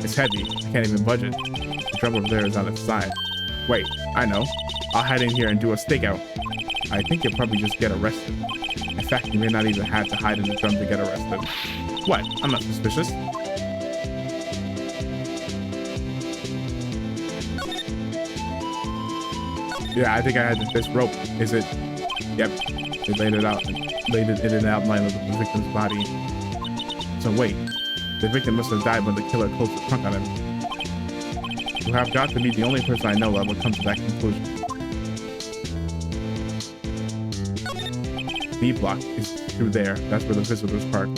It's heavy. I can't even budge it. The drum over there is on its side. Wait, I know. I'll hide in here and do a stakeout. I think you'll probably just get arrested. In fact, you may not even have to hide in the drum to get arrested. What? I'm not suspicious. Yeah, I think I had this rope. Is it? Yep. They laid it out. Laid it in an outline of the victim's body. So wait, the victim must have died when the killer closed the trunk on him. You have got to be the only person I know that will come to that conclusion. B block is through there. That's where the visitors park.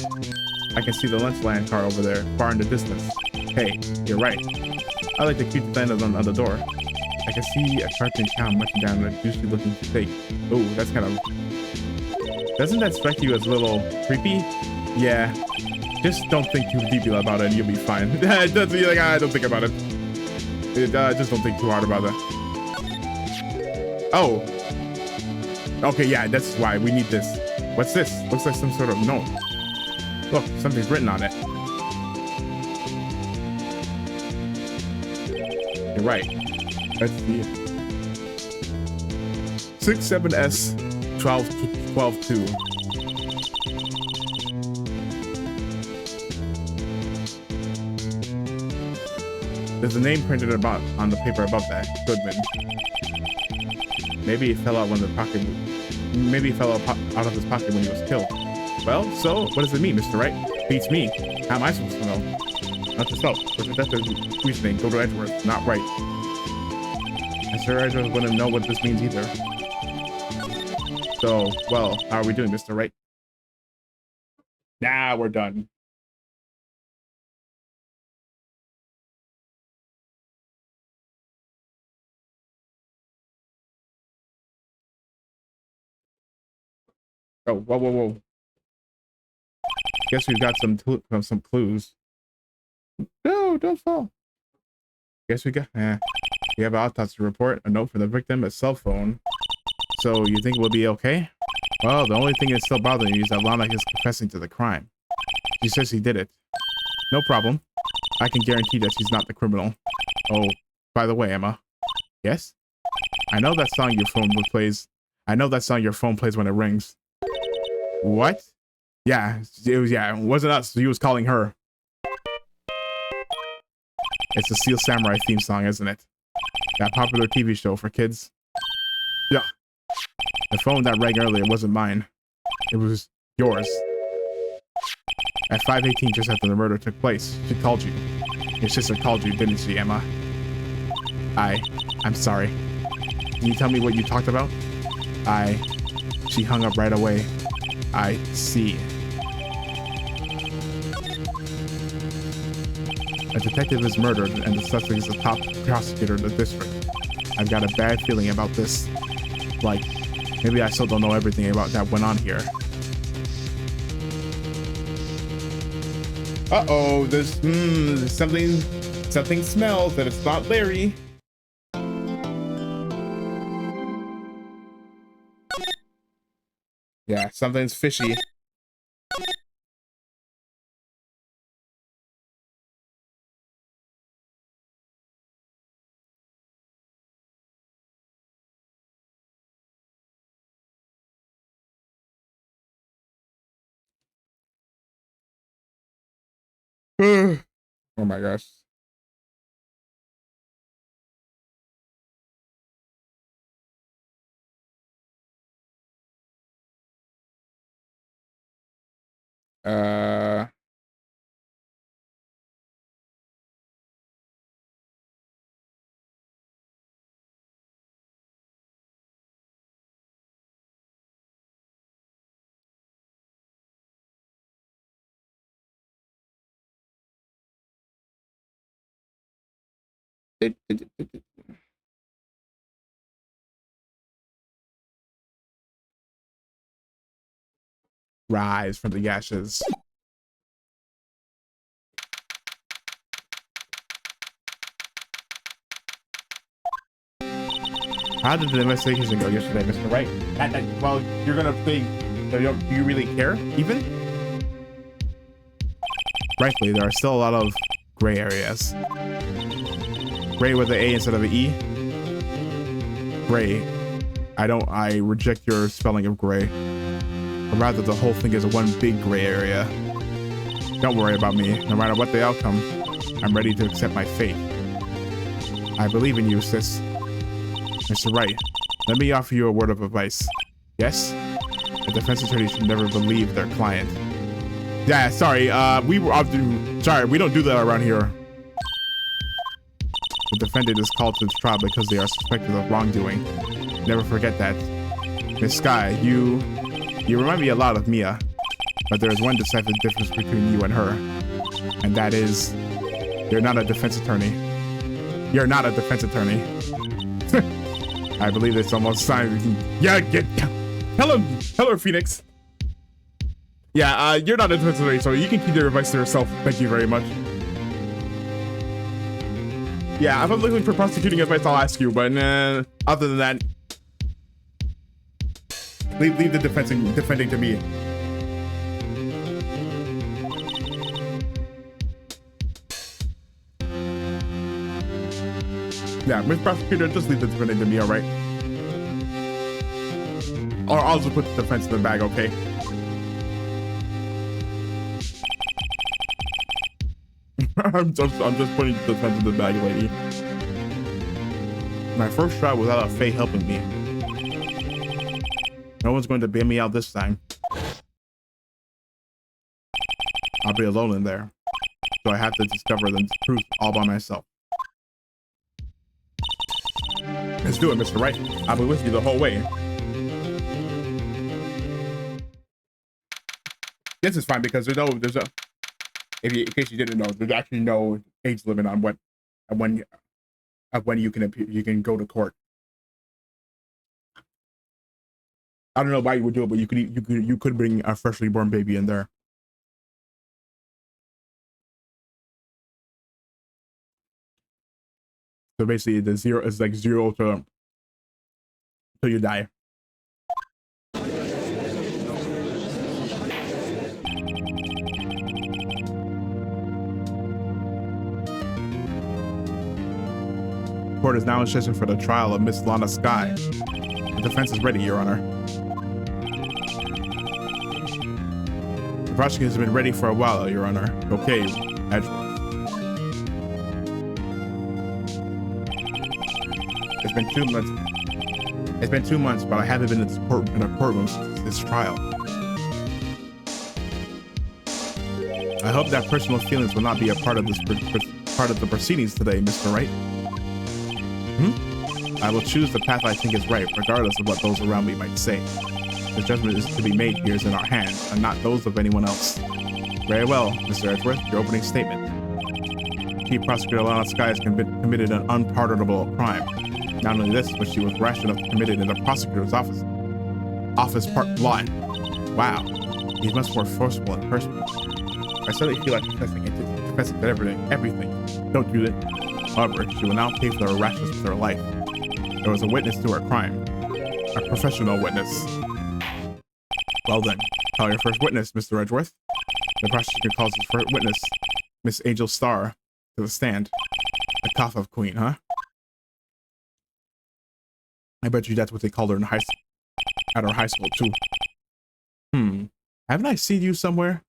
I can see the Lunchland car over there, far in the distance. Hey, you're right. I like the cute design on the door. I can see a cartoon cow munching down a juicy looking steak. Oh, that's kind of... Doesn't that strike you as a little creepy? Yeah. Just don't think too deeply about it and you'll be fine. It does be like, don't think about it. Just don't think too hard about it. Oh. Okay, yeah, that's why we need this. What's this? Looks like some sort of note. Look, something's written on it. You're right. Let's see. 67S 122. There's a name printed about on the paper above that. Goodman. Maybe it fell out when the pocket. Maybe it fell out of his pocket when he was killed. Well, so what does it mean, Mr. Wright? Beats me. How am I supposed to know? Not yourself. What's the death of reasoning? Go to Edgeworth, not Wright. I'm sure Edgeworth wouldn't know what this means either. So, well, how are we doing, Mr. Wright? Nah, we're done. Oh, whoa. Guess we've got some clues. No, don't fall. Guess we got... We have an autopsy report, a note for the victim, a cell phone. So, you think we'll be okay? Well, the only thing that's still bothering you is that Lana is confessing to the crime. She says he did it. No problem. I can guarantee that she's not the criminal. Oh, by the way, Emma. Yes? I know that song your phone plays when it rings. What? Yeah, it wasn't us. He was calling her. It's the Steel Samurai theme song, isn't it? That popular TV show for kids. Yeah. The phone that rang earlier wasn't mine. It was yours. At 5:18, just after the murder took place, she called you. Your sister called you, didn't she, Emma? I'm sorry. Can you tell me what you talked about? She hung up right away. I see. A detective is murdered and the suspect is the top prosecutor in the district. I've got a bad feeling about this. Like, maybe I still don't know everything about that went on here. Uh-oh, there's something smells that it's not Larry. Yeah, something's fishy. Oh my gosh. Uh, rise from the ashes. How did the investigation go yesterday, Mr. Wright? Well, you're gonna think, do you really care, even? Frankly, there are still a lot of gray areas. Gray with an A instead of an E. Gray. I reject your spelling of gray. Or rather, the whole thing is one big gray area. Don't worry about me. No matter what the outcome, I'm ready to accept my fate. I believe in you, sis. Mr. Wright, let me offer you a word of advice. Yes? A defense attorney should never believe their client. Yeah, sorry, we don't do that around here. The defendant is called to the trial because they are suspected of wrongdoing. Never forget that. Miss Sky, you remind me a lot of Mia, but there is one decisive difference between you and her, and that is, you're not a defense attorney. You're not a defense attorney. I believe it's almost time. Yeah, hello, Phoenix. Yeah, you're not a defense attorney, so you can keep your advice to yourself. Thank you very much. Yeah, if I'm looking for prosecuting advice, I'll ask you, but other than that, leave the defending to me. Yeah, Miss Prosecutor, just leave the defending to me, all right? Or I'll just put the defense in the bag, okay? I'm just putting the defense in the bag, lady. My first try without a Faye helping me. No one's going to bail me out this time. I'll be alone in there, so I have to discover the truth all by myself. Let's do it, Mr. Wright. I'll be with you the whole way. This is fine because in case you didn't know, there's actually no age limit on when you can go to court. I don't know why you would do it, but you could bring a freshly born baby in there. So basically, the zero is like 0 to till you die. Court is now in session for the trial of Miss Lana Sky. The defense is ready, Your Honor. prosecutor has been ready for a while, Your Honor. Okay, Edgeworth. It's been 2 months. It's been 2 months, but I haven't been in a courtroom since this trial. I hope that personal feelings will not be a part of the proceedings today, Mr. Wright. I will choose the path I think is right, regardless of what those around me might say. The judgment is to be made here is in our hands, and not those of anyone else. Very well, Mr. Edgeworth, your opening statement. Chief Prosecutor Lana Sky has committed an unpardonable crime. Not only this, but she was rash enough to commit it in the prosecutor's office. Office part lot. Wow, he's much more forceful in person. I suddenly feel like confessing to everything. Don't do it. However, she will now pay for her rashness with her life. There was a witness to her crime. A professional witness. Well then, call your first witness, Mr. Edgeworth. The prosecutor calls his first witness, Miss Angel Star, to the stand. The cough of Queen, huh? I bet you that's what they called her in at our high school too. Haven't I seen you somewhere?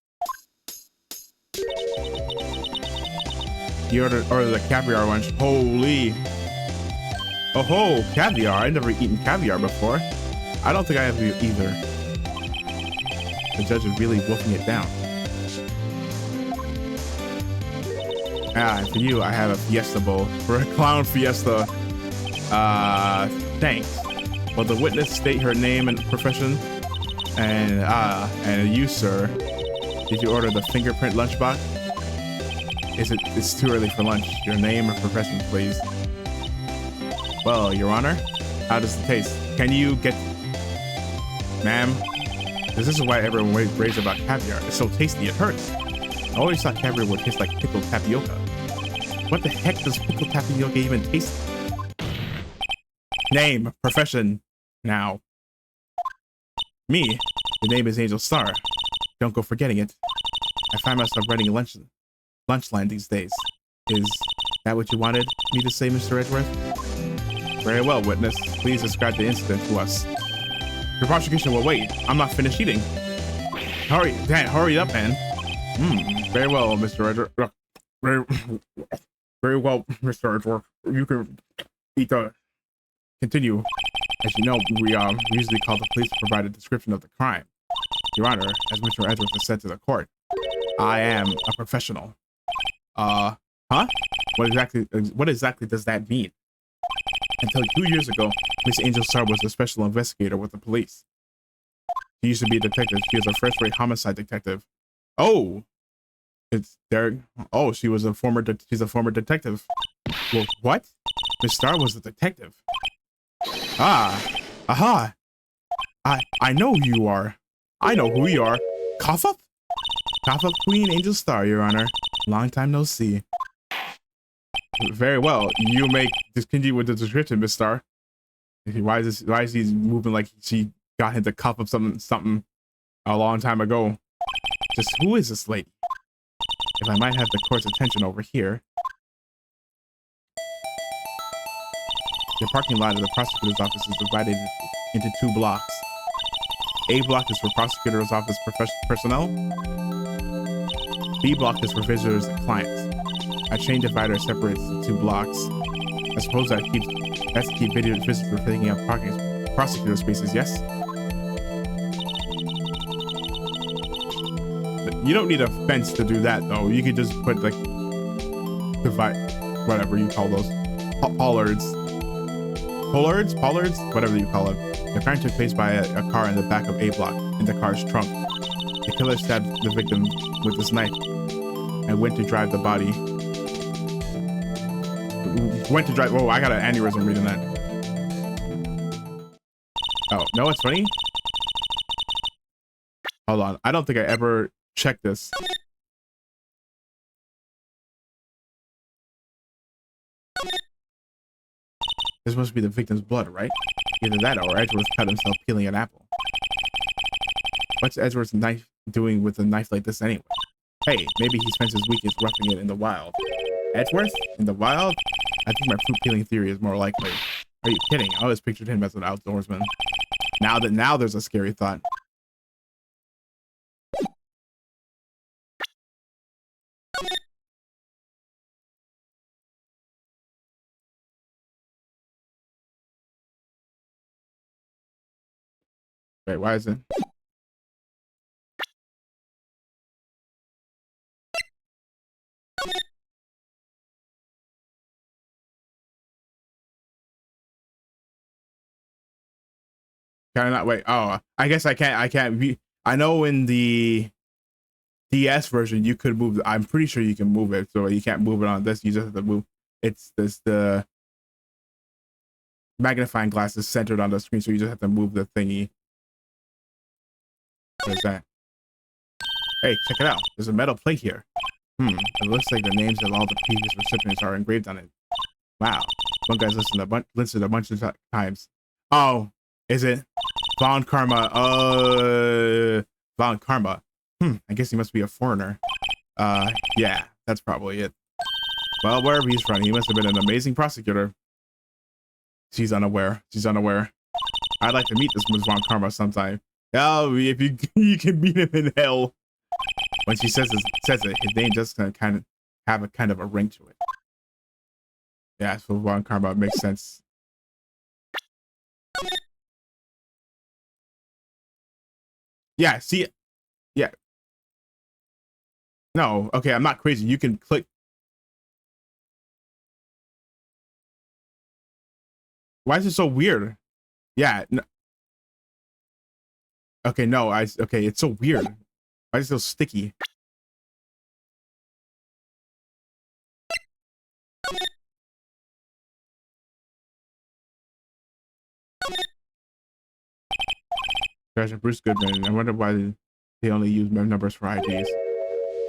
You ordered the caviar lunch. Holy. Oh ho, caviar. I've never eaten caviar before. I don't think I have either. The judge is really wolfing it down. And for you, I have a fiesta bowl. For a clown fiesta. Thanks. Will the witness state her name and profession? And you, sir, did you order the fingerprint lunchbox? It's too early for lunch. Your name or profession, please. Well, Your Honor, how does it taste? Can you get... Ma'am, this is why everyone raves about caviar. It's so tasty, it hurts. I always thought caviar would taste like pickled tapioca. What the heck does pickled tapioca even taste like? Name, profession, now. Me, the name is Angel Star. Don't go forgetting it. I find myself writing lunch line these days. Is that what you wanted me to say, Mr. Edgeworth? Very well, witness. Please describe the incident to us. Your prosecution will wait. I'm not finished eating. Hurry, Dan, hurry up, man. Very well, Mr. Edgeworth. Very well, Mr. Edgeworth. You can eat the... Continue. As you know, we usually call the police to provide a description of the crime. Your Honor, as Mr. Edgeworth has said to the court, I am a professional. Huh? What exactly does that mean? Until 2 years ago, Miss Angel Star was a special investigator with the police. She used to be a detective. She was a first-rate homicide detective. Oh! It's Derek. Oh, she's a former detective. Well, what? Miss Star was a detective. Aha! I know who you are. I know who you are. Cough up? Cough up Queen Angel Star, Your Honor. Long time no see. Very well. You may continue with the description, Miss Star. Why is he moving like she got him to cough up something a long time ago? Just who is this lady? If I might have the court's attention over here. The parking lot of the prosecutor's office is divided into 2 blocks. A block is for prosecutor's office personnel. B block is for visitors and clients. A chain divider separates the 2 blocks. I suppose that's to keep visitors from taking up prosecutor spaces, yes? But you don't need a fence to do that, though. You could just put, like, whatever you call those. Pollards, whatever you call it. The crime took place by a car in the back of A block, in the car's trunk. The killer stabbed the victim with his knife and went to drive the body. Whoa, I got an aneurysm reading that. Oh, no, it's funny? Hold on, I don't think I ever checked this. This must be the victim's blood, right? Either that or Edgeworth cut himself peeling an apple. What's Edgeworth's knife doing with a knife like this anyway? Hey, maybe he spends his weekends roughing it in the wild. Edgeworth? In the wild? I think my fruit peeling theory is more likely. Are you kidding? I always pictured him as an outdoorsman. Now there's a scary thought. Wait, why is it? Can I not wait? Oh, I guess I can't be. I know in the DS version you could move. I'm pretty sure you can move it, so you can't move it on this. You just have to move. It's this the magnifying glass is centered on the screen, so you just have to move the thingy. What is that? Hey, check it out. There's a metal plate here. It looks like the names of all the previous recipients are engraved on it. Wow. One guy's listed a bunch of times. Oh, is it Von Karma? Von Karma. I guess he must be a foreigner. Yeah, that's probably it. Well, wherever he's from, he must have been an amazing prosecutor. She's unaware. She's unaware. I'd like to meet this Ms. Von Karma sometime. Oh, if you can meet him in hell. When she says it, his name just kind of have a kind of a ring to it. Yeah, so Von Karma makes sense. Yeah, see, yeah. No, okay, I'm not crazy. You can click. Why is it so weird? Yeah. No. Okay, no, okay, it's so weird. Why is it so sticky? Sergeant Bruce Goodman. I wonder why they only use numbers for IDs.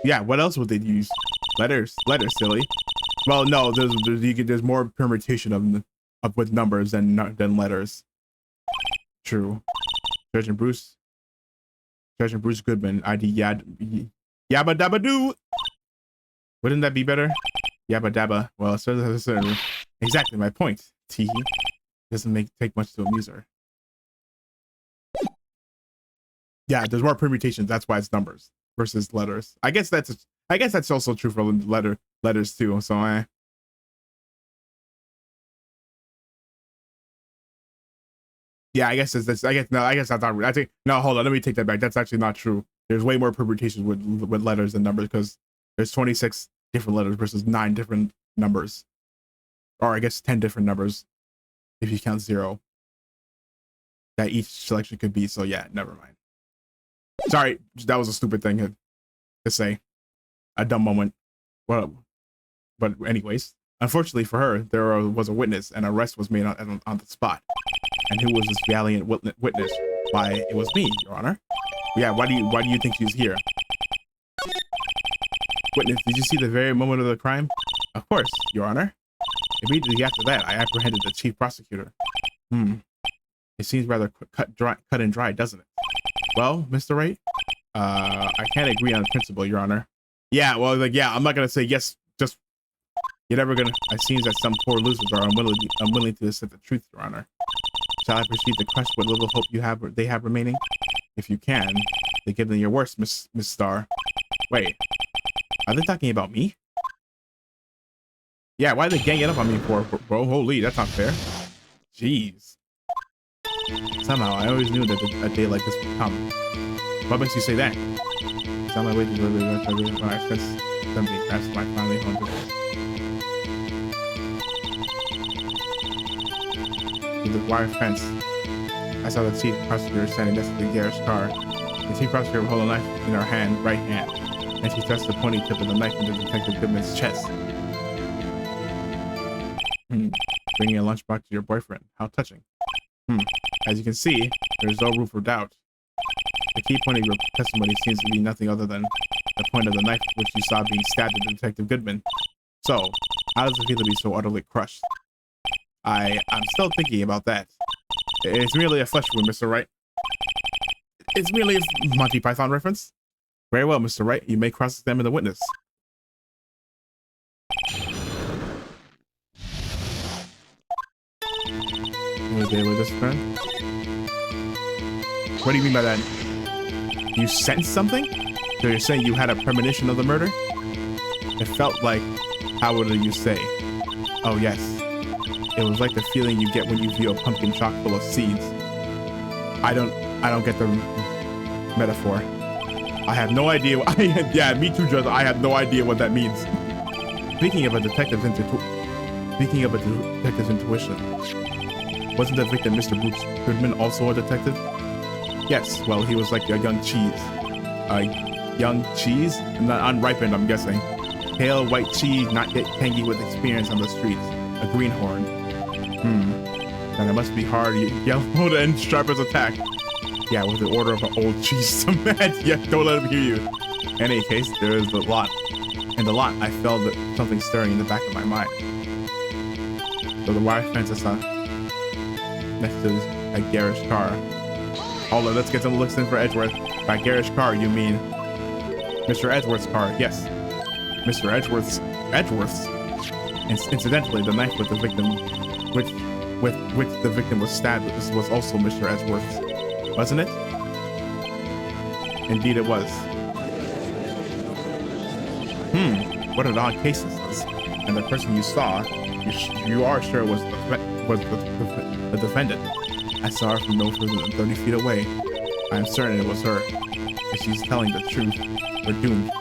Yeah, what else would they use? Letters, silly. Well, no, there's more permutation of with numbers than letters. True. Sergeant Bruce Goodman. ID Yabba Dabba Doo. Wouldn't that be better? Yabba Dabba. Well, exactly my point. Tee. Doesn't take much to amuse her. Yeah, there's more permutations. That's why it's numbers versus letters. I guess that's also true for letters too. So yeah, I guess that's not. I think no. Hold on, let me take that back. That's actually not true. There's way more permutations with letters than numbers because there's 26 different letters versus 9 different numbers, or I guess 10 different numbers if you count 0. That each selection could be. So yeah, never mind. Sorry, that was a stupid thing to say. A dumb moment. Well, but anyways, unfortunately for her, there was a witness, and an arrest was made on the spot. And who was this valiant witness? Why, it was me, Your Honor. Yeah, why do you think she's here? Witness, did you see the very moment of the crime? Of course, Your Honor. Immediately after that, I apprehended the chief prosecutor. It seems rather cut and dry, doesn't it? Well, Mr. Wright, I can't agree on principle, Your Honor. Yeah, well, like, yeah, I'm not gonna say yes. Just you're never gonna. It seems that some poor losers are unwilling to accept the truth, Your Honor. Shall I proceed to crush what little hope they have remaining? If you can, then give them your worst, Miss Star. Wait, are they talking about me? Yeah, why are they ganging up on me for, bro? Holy, that's not fair. Jeez. Somehow, I always knew that a day like this would come. What makes you say that? It's on my way to deliver when I sense something. That's my finally home to the wire fence. I saw the chief prosecutor standing next to the garage car. The chief prosecutor would hold a knife in her right hand, and she thrust the pointy tip of the knife into Detective Goodman's chest. Bringing a lunchbox to your boyfriend. How touching. As you can see, there is no room for doubt. The key point of your testimony seems to be nothing other than the point of the knife which you saw being stabbed at Detective Goodman. So, how does it feel to be so utterly crushed? I'm still thinking about that. It's merely a flesh wound, Mr. Wright. It's merely a Monty Python reference. Very well, Mr. Wright. You may cross-examine the witness. You okay with this, friend? What do you mean by that? You sensed something? So you're saying you had a premonition of the murder? It felt like, how would you say? Oh yes. It was like the feeling you get when you view a pumpkin chock full of seeds. I don't I don't get the metaphor. I have no idea. Yeah, me too, Judge. I have no idea what that means. Speaking of a detective's intuition, wasn't the victim Mr. Brooks Goodman also a detective? Yes. Well, he was like a young cheese. Young cheese? Not unripened, I'm guessing. Pale white cheese, not yet tangy with experience on the streets. A greenhorn. Then it must be hard. Yellow and sharp as attack. Yeah, with the order of an old cheese to match. Yeah, don't let him hear you. In any case, there is the lot. In the lot, I felt that something stirring in the back of my mind. So the wire fence I saw next to a garish car. Hold on, let's get some looks in for Edgeworth. By garish car, you mean Mr. Edgeworth's car? Yes, Mr. Edgeworth's. Incidentally, the knife with the victim, with which the victim was stabbed, was also Mr. Edgeworth's, wasn't it? Indeed, it was. What an odd case this is. And the person you saw, you are sure was the defendant. I saw her from no further than 30 feet away. I am certain it was her. If she's telling the truth, we're doomed.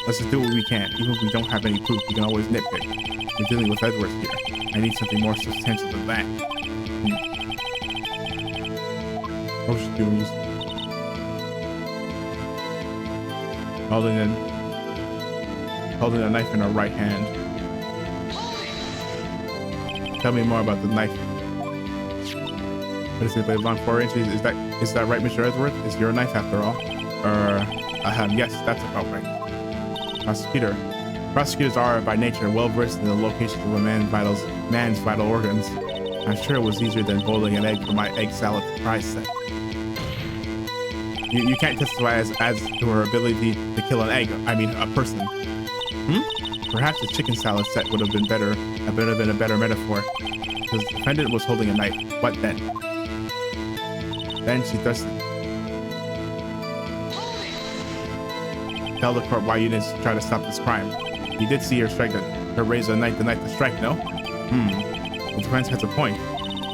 Let's just do what we can. Even if we don't have any proof, we can always nitpick. We're dealing with Edwards here. I need something more substantial than that. What should you use? Holding a knife in her right hand. Tell me more about the knife. What is it, long 4 inches? Is that right, Mr. Edward? It's your knife after all. Yes, that's about right. Prosecutor. Prosecutors are, by nature, well versed in the locations of a man's vital organs. I'm sure it was easier than boiling an egg for my egg salad surprise set. You can't testify as to her ability to kill an egg. I mean, a person. Perhaps a chicken salad set would have been better. A better metaphor. Because the defendant was holding a knife. What then? Then she thrusted. Tell the court why you didn't try to stop this crime. You did see her strike her raise the knife to strike, no? The defense has a point.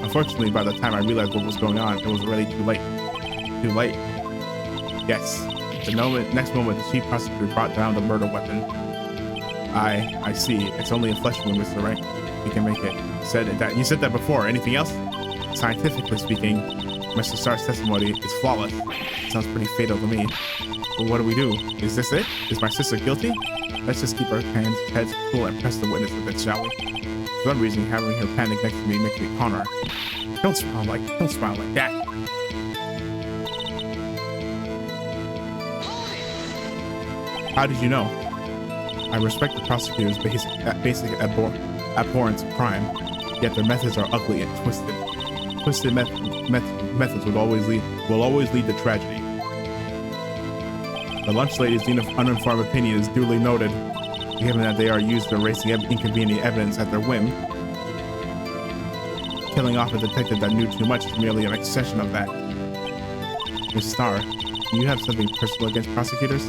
Unfortunately, by the time I realized what was going on, it was already too late. Too late. Yes. The next moment, the chief prosecutor brought down the murder weapon. I see. It's only a flesh wound, Mr. Wright. We can make it. You said that before. Anything else? Scientifically speaking, Mr. Starr's testimony is flawless. Sounds pretty fatal to me. But what do we do? Is this it? Is my sister guilty? Let's just keep our heads cool and press the witness a bit, shall we? For some reason, having her panic next to me makes me calm her. Don't smile like that. How did you know? I respect the prosecutor's basic abhorrence of crime, yet their methods are ugly and twisted. Twisted methods will always lead to tragedy. The lunch lady's uninformed opinion is duly noted, given that they are used to erasing inconvenient evidence at their whim. Killing off a detective that knew too much is merely an extension of that. Miss Starr, do you have something personal against prosecutors?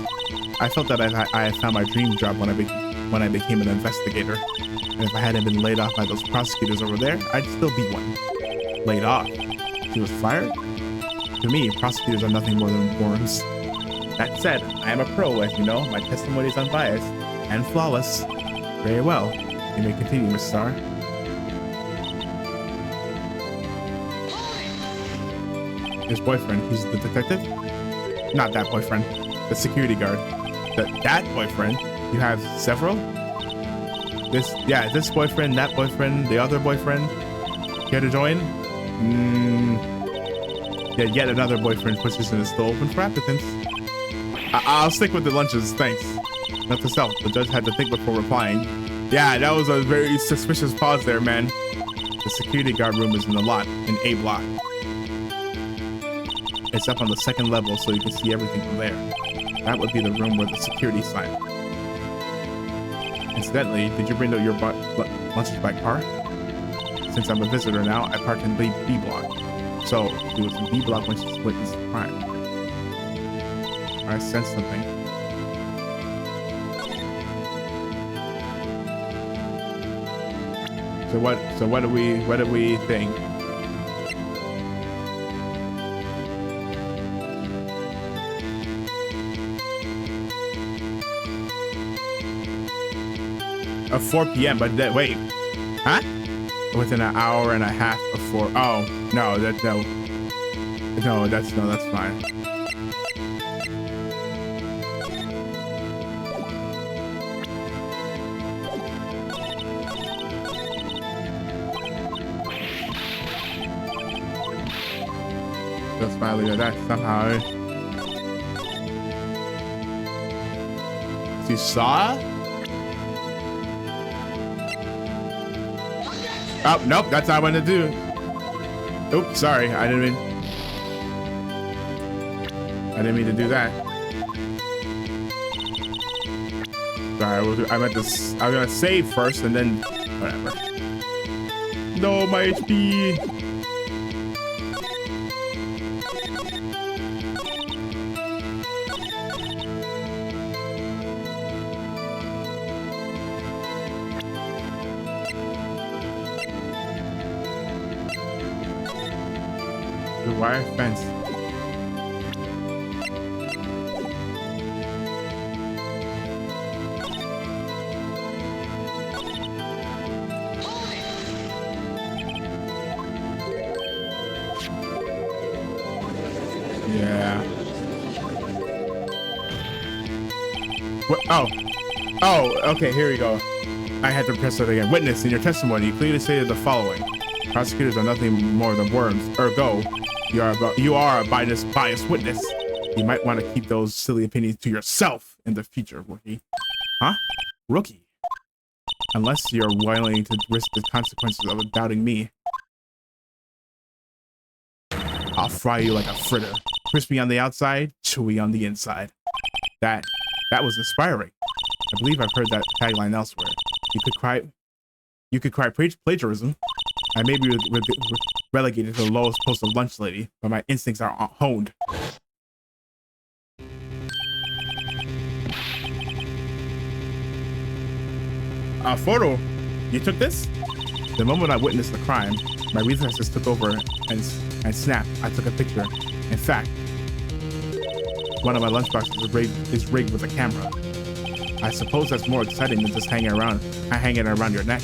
I felt that I had found my dream job when I became an investigator, and if I hadn't been laid off by those prosecutors over there, I'd still be one. Laid off? She was fired? To me, prosecutors are nothing more than worms. That said, I am a pro, as you know. My testimony is unbiased and flawless. Very well. You may continue, Miss Starr. His boyfriend, he's the detective? Not that boyfriend. The security guard. That boyfriend? You have several? This boyfriend, that boyfriend, the other boyfriend. Care to join? Yeah, yet another boyfriend position is still open for applicants. I'll stick with the lunches, thanks. Not to self, the judge had to think before replying. Yeah, that was a very suspicious pause there, man. The security guard room is in the lot, in A block. It's up on the second level, so you can see everything from there. That would be the room where the security sign. Incidentally, did you bring your lunches by car? Since I'm a visitor now, I parked in B block. So, she was in B block when she witnessed the crime. I sense something. So what do we think? 4 p.m. But that, wait, huh? Within an hour and a half of 4. Oh no, that's fine. Just finally that somehow. You saw? Oh, nope, that's not what I wanted to do. Oops, sorry, I didn't mean to do that. Sorry, I'm gonna save first and then whatever. No, my HP. Wire fence. Yeah. What? Oh, okay, here we go. I had to press it again. Witness, in your testimony, you clearly stated the following. Prosecutors are nothing more than worms. Ergo, you are a biased witness. You might want to keep those silly opinions to yourself in the future, rookie. Huh? Rookie? Unless you're willing to risk the consequences of doubting me. I'll fry you like a fritter. Crispy on the outside, chewy on the inside. That was inspiring. I believe I've heard that tagline elsewhere. You could cry plagiarism. I may be relegated to the lowest post of lunch lady, but my instincts are honed. A photo? You took this? The moment I witnessed the crime, my reflexes took over and snapped. I took a picture. In fact, one of my lunchboxes is rigged with a camera. I suppose that's more exciting than just hanging around your neck.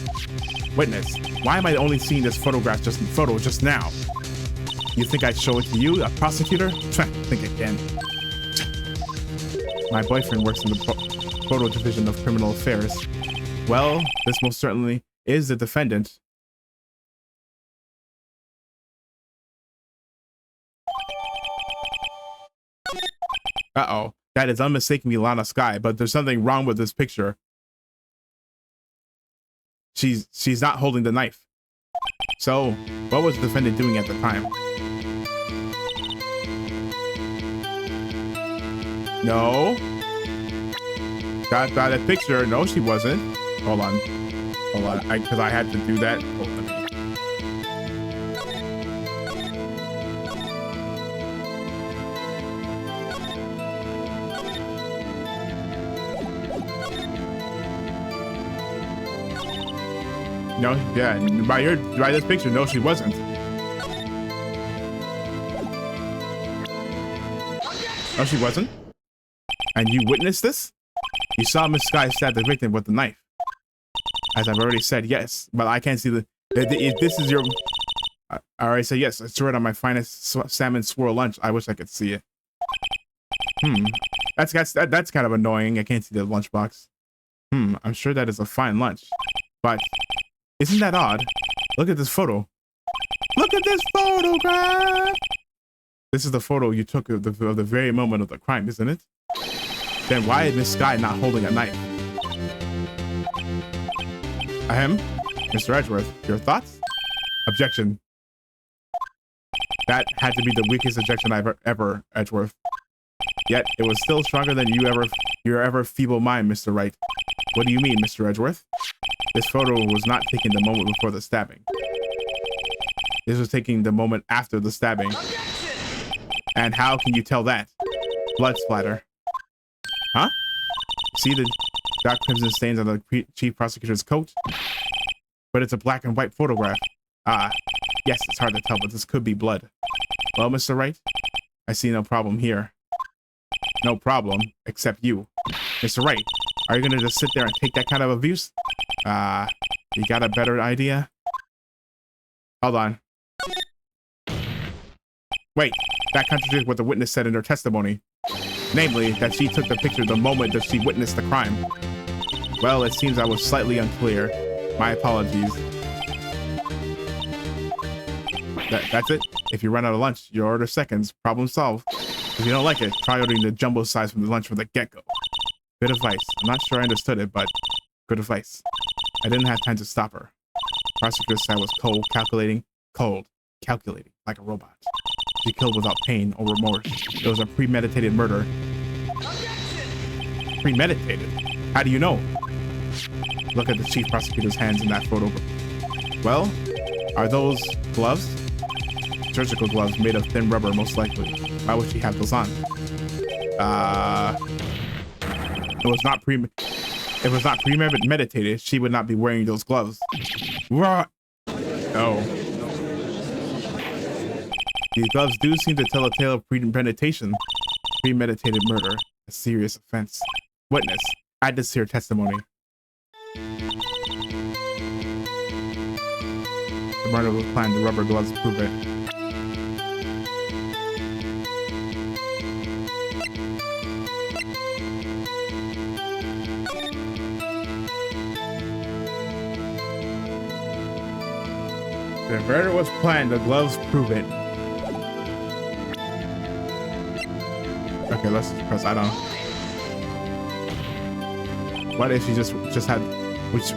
Witness, why am I only seeing this photo just now? You think I'd show it to you, a prosecutor? Think again. My boyfriend works in the photo division of criminal affairs. Well, this most certainly is the defendant. Uh-oh, that is unmistakably Lana Sky, but there's something wrong with this picture. She's not holding the knife. So, what was the defendant doing at the time? No. Got that picture. No, she wasn't. Hold on. Because I had to do that. Hold on. No, yeah, by this picture, no, she wasn't. No, she wasn't. And you witnessed this? You saw Miss Sky stab the victim with the knife. As I've already said, yes, but I can't see if this is your. I already said yes. It's right on my finest salmon swirl lunch. I wish I could see it. That's kind of annoying. I can't see the lunchbox. I'm sure that is a fine lunch, but. Isn't that odd? Look at this photo. Look at this photograph! This is the photo you took of the very moment of the crime, isn't it? Then why is Miss Sky not holding a knife? Ahem, Mr. Edgeworth, your thoughts? Objection. That had to be the weakest objection I've ever, Edgeworth. Yet, it was still stronger than your ever feeble mind, Mr. Wright. What do you mean, Mr. Edgeworth? This photo was not taken the moment before the stabbing. This was taken the moment after the stabbing. And how can you tell that? Blood splatter. Huh? See the dark crimson stains on the chief prosecutor's coat? But it's a black and white photograph. Ah, yes, it's hard to tell, but this could be blood. Well, Mr. Wright, I see no problem here. No problem, except you. Mr. Wright, Are you gonna just sit there and take that kind of abuse? You got a better idea? Hold on. Wait, that contradicts what the witness said in her testimony. Namely, that she took the picture the moment that she witnessed the crime. Well, it seems I was slightly unclear. My apologies. That's it. If you run out of lunch, your order seconds. Problem solved. If you don't like it, try ordering the jumbo size from the lunch from the get-go. Good advice. I'm not sure I understood it, but good advice. I didn't have time to stop her. Prosecutor said I was cold, calculating, like a robot. She killed without pain or remorse. It was a premeditated murder. Premeditated? How do you know? Look at the chief prosecutor's hands in that photo. Well, are those gloves? Surgical gloves made of thin rubber, most likely. Why would she have those on? It was not premeditated. She would not be wearing those gloves. What? Oh. These gloves do seem to tell a tale of premeditation. Premeditated murder. A serious offense. Witness. Add this to your testimony. The murder was planned. The rubber gloves prove it. The murder was planned. The gloves prove it. Okay, let's just press. I don't know. What if she just had?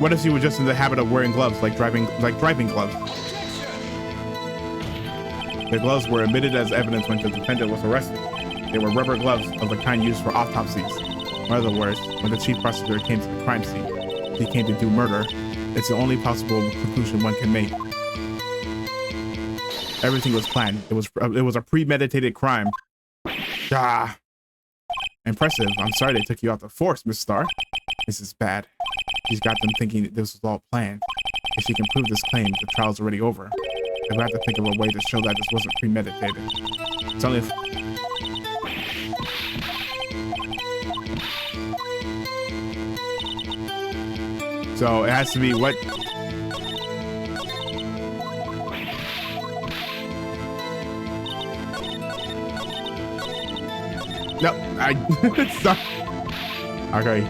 What if she was just in the habit of wearing gloves, like driving gloves? The gloves were admitted as evidence when the defendant was arrested. They were rubber gloves of the kind used for autopsies. In other words, when the chief prosecutor came to the crime scene, he came to do murder. It's the only possible conclusion one can make. Everything was planned. It was a premeditated crime. Ah. Impressive. I'm sorry they took you out the force, Miss Starr. This is bad. She's got them thinking that this was all planned. If she can prove this claim, the trial's already over. They will have to think of a way to show that this wasn't premeditated. It's only so it has to be what? No, stop. Okay.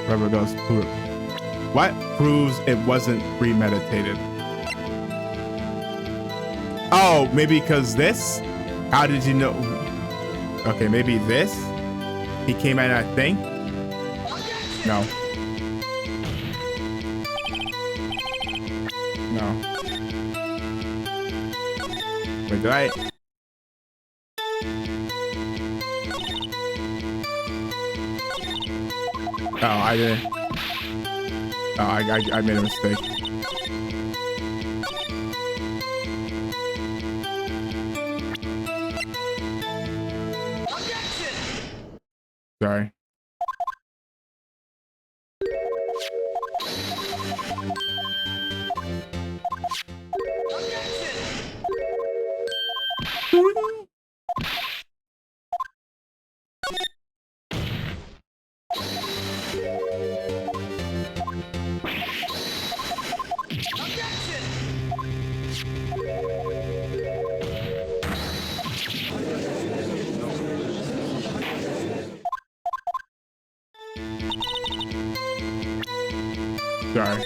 Rubber goes. What proves it wasn't premeditated? Oh, maybe because this? How did you know? Okay, maybe this? He came at that thing? No. No. Wait, did I? Oh, I didn't. Oh, I made a mistake. Sorry. Sorry.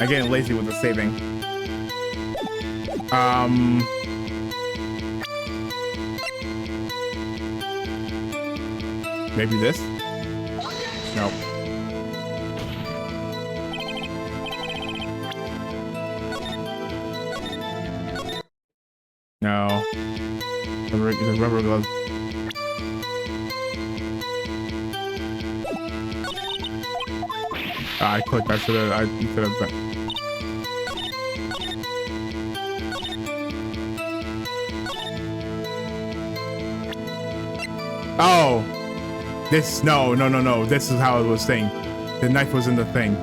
I'm getting lazy with the saving. Maybe this? Nope. No. The rubber glove. I clicked. I should have. Oh, this no. This is how it was saying. The knife was in the thing.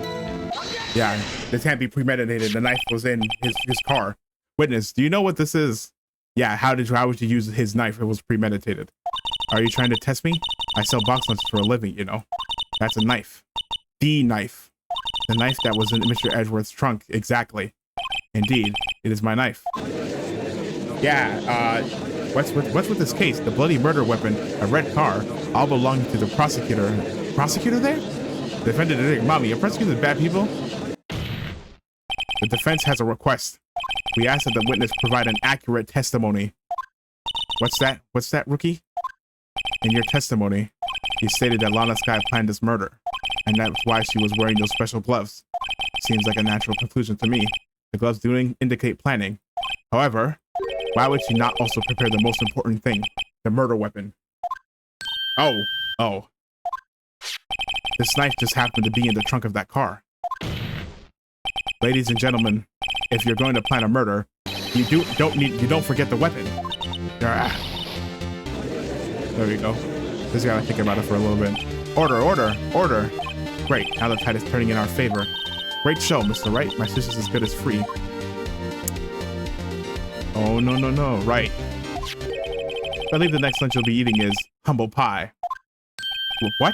Yeah, this can't be premeditated. The knife was in his car. Witness, do you know what this is? Yeah, how would you use his knife? It was premeditated. Are you trying to test me? I sell box lunches for a living, you know. That's a knife. The knife. The knife that was in Mr. Edgeworth's trunk. Exactly. Indeed, it is my knife. Yeah, what's with this case? The bloody murder weapon, a red car, all belonging to the prosecutor. Prosecutor there? Defendant Dick, mommy, are prosecutors bad people? The defense has a request. We ask that the witness provide an accurate testimony. What's that? What's that, rookie? In your testimony, you stated that Lana Skye planned this murder, and that's why she was wearing those special gloves. Seems like a natural conclusion to me. The gloves do indicate planning. However, why would she not also prepare the most important thing, the murder weapon? Oh. This knife just happened to be in the trunk of that car. Ladies and gentlemen, if you're going to plan a murder, you don't forget the weapon. There we go. Just gotta think about it for a little bit. Order. Great, now the tide is turning in our favor. Great show, Mr. Wright. My sister's as good as free. Oh, no. Right. I believe the next lunch you'll be eating is humble pie. What?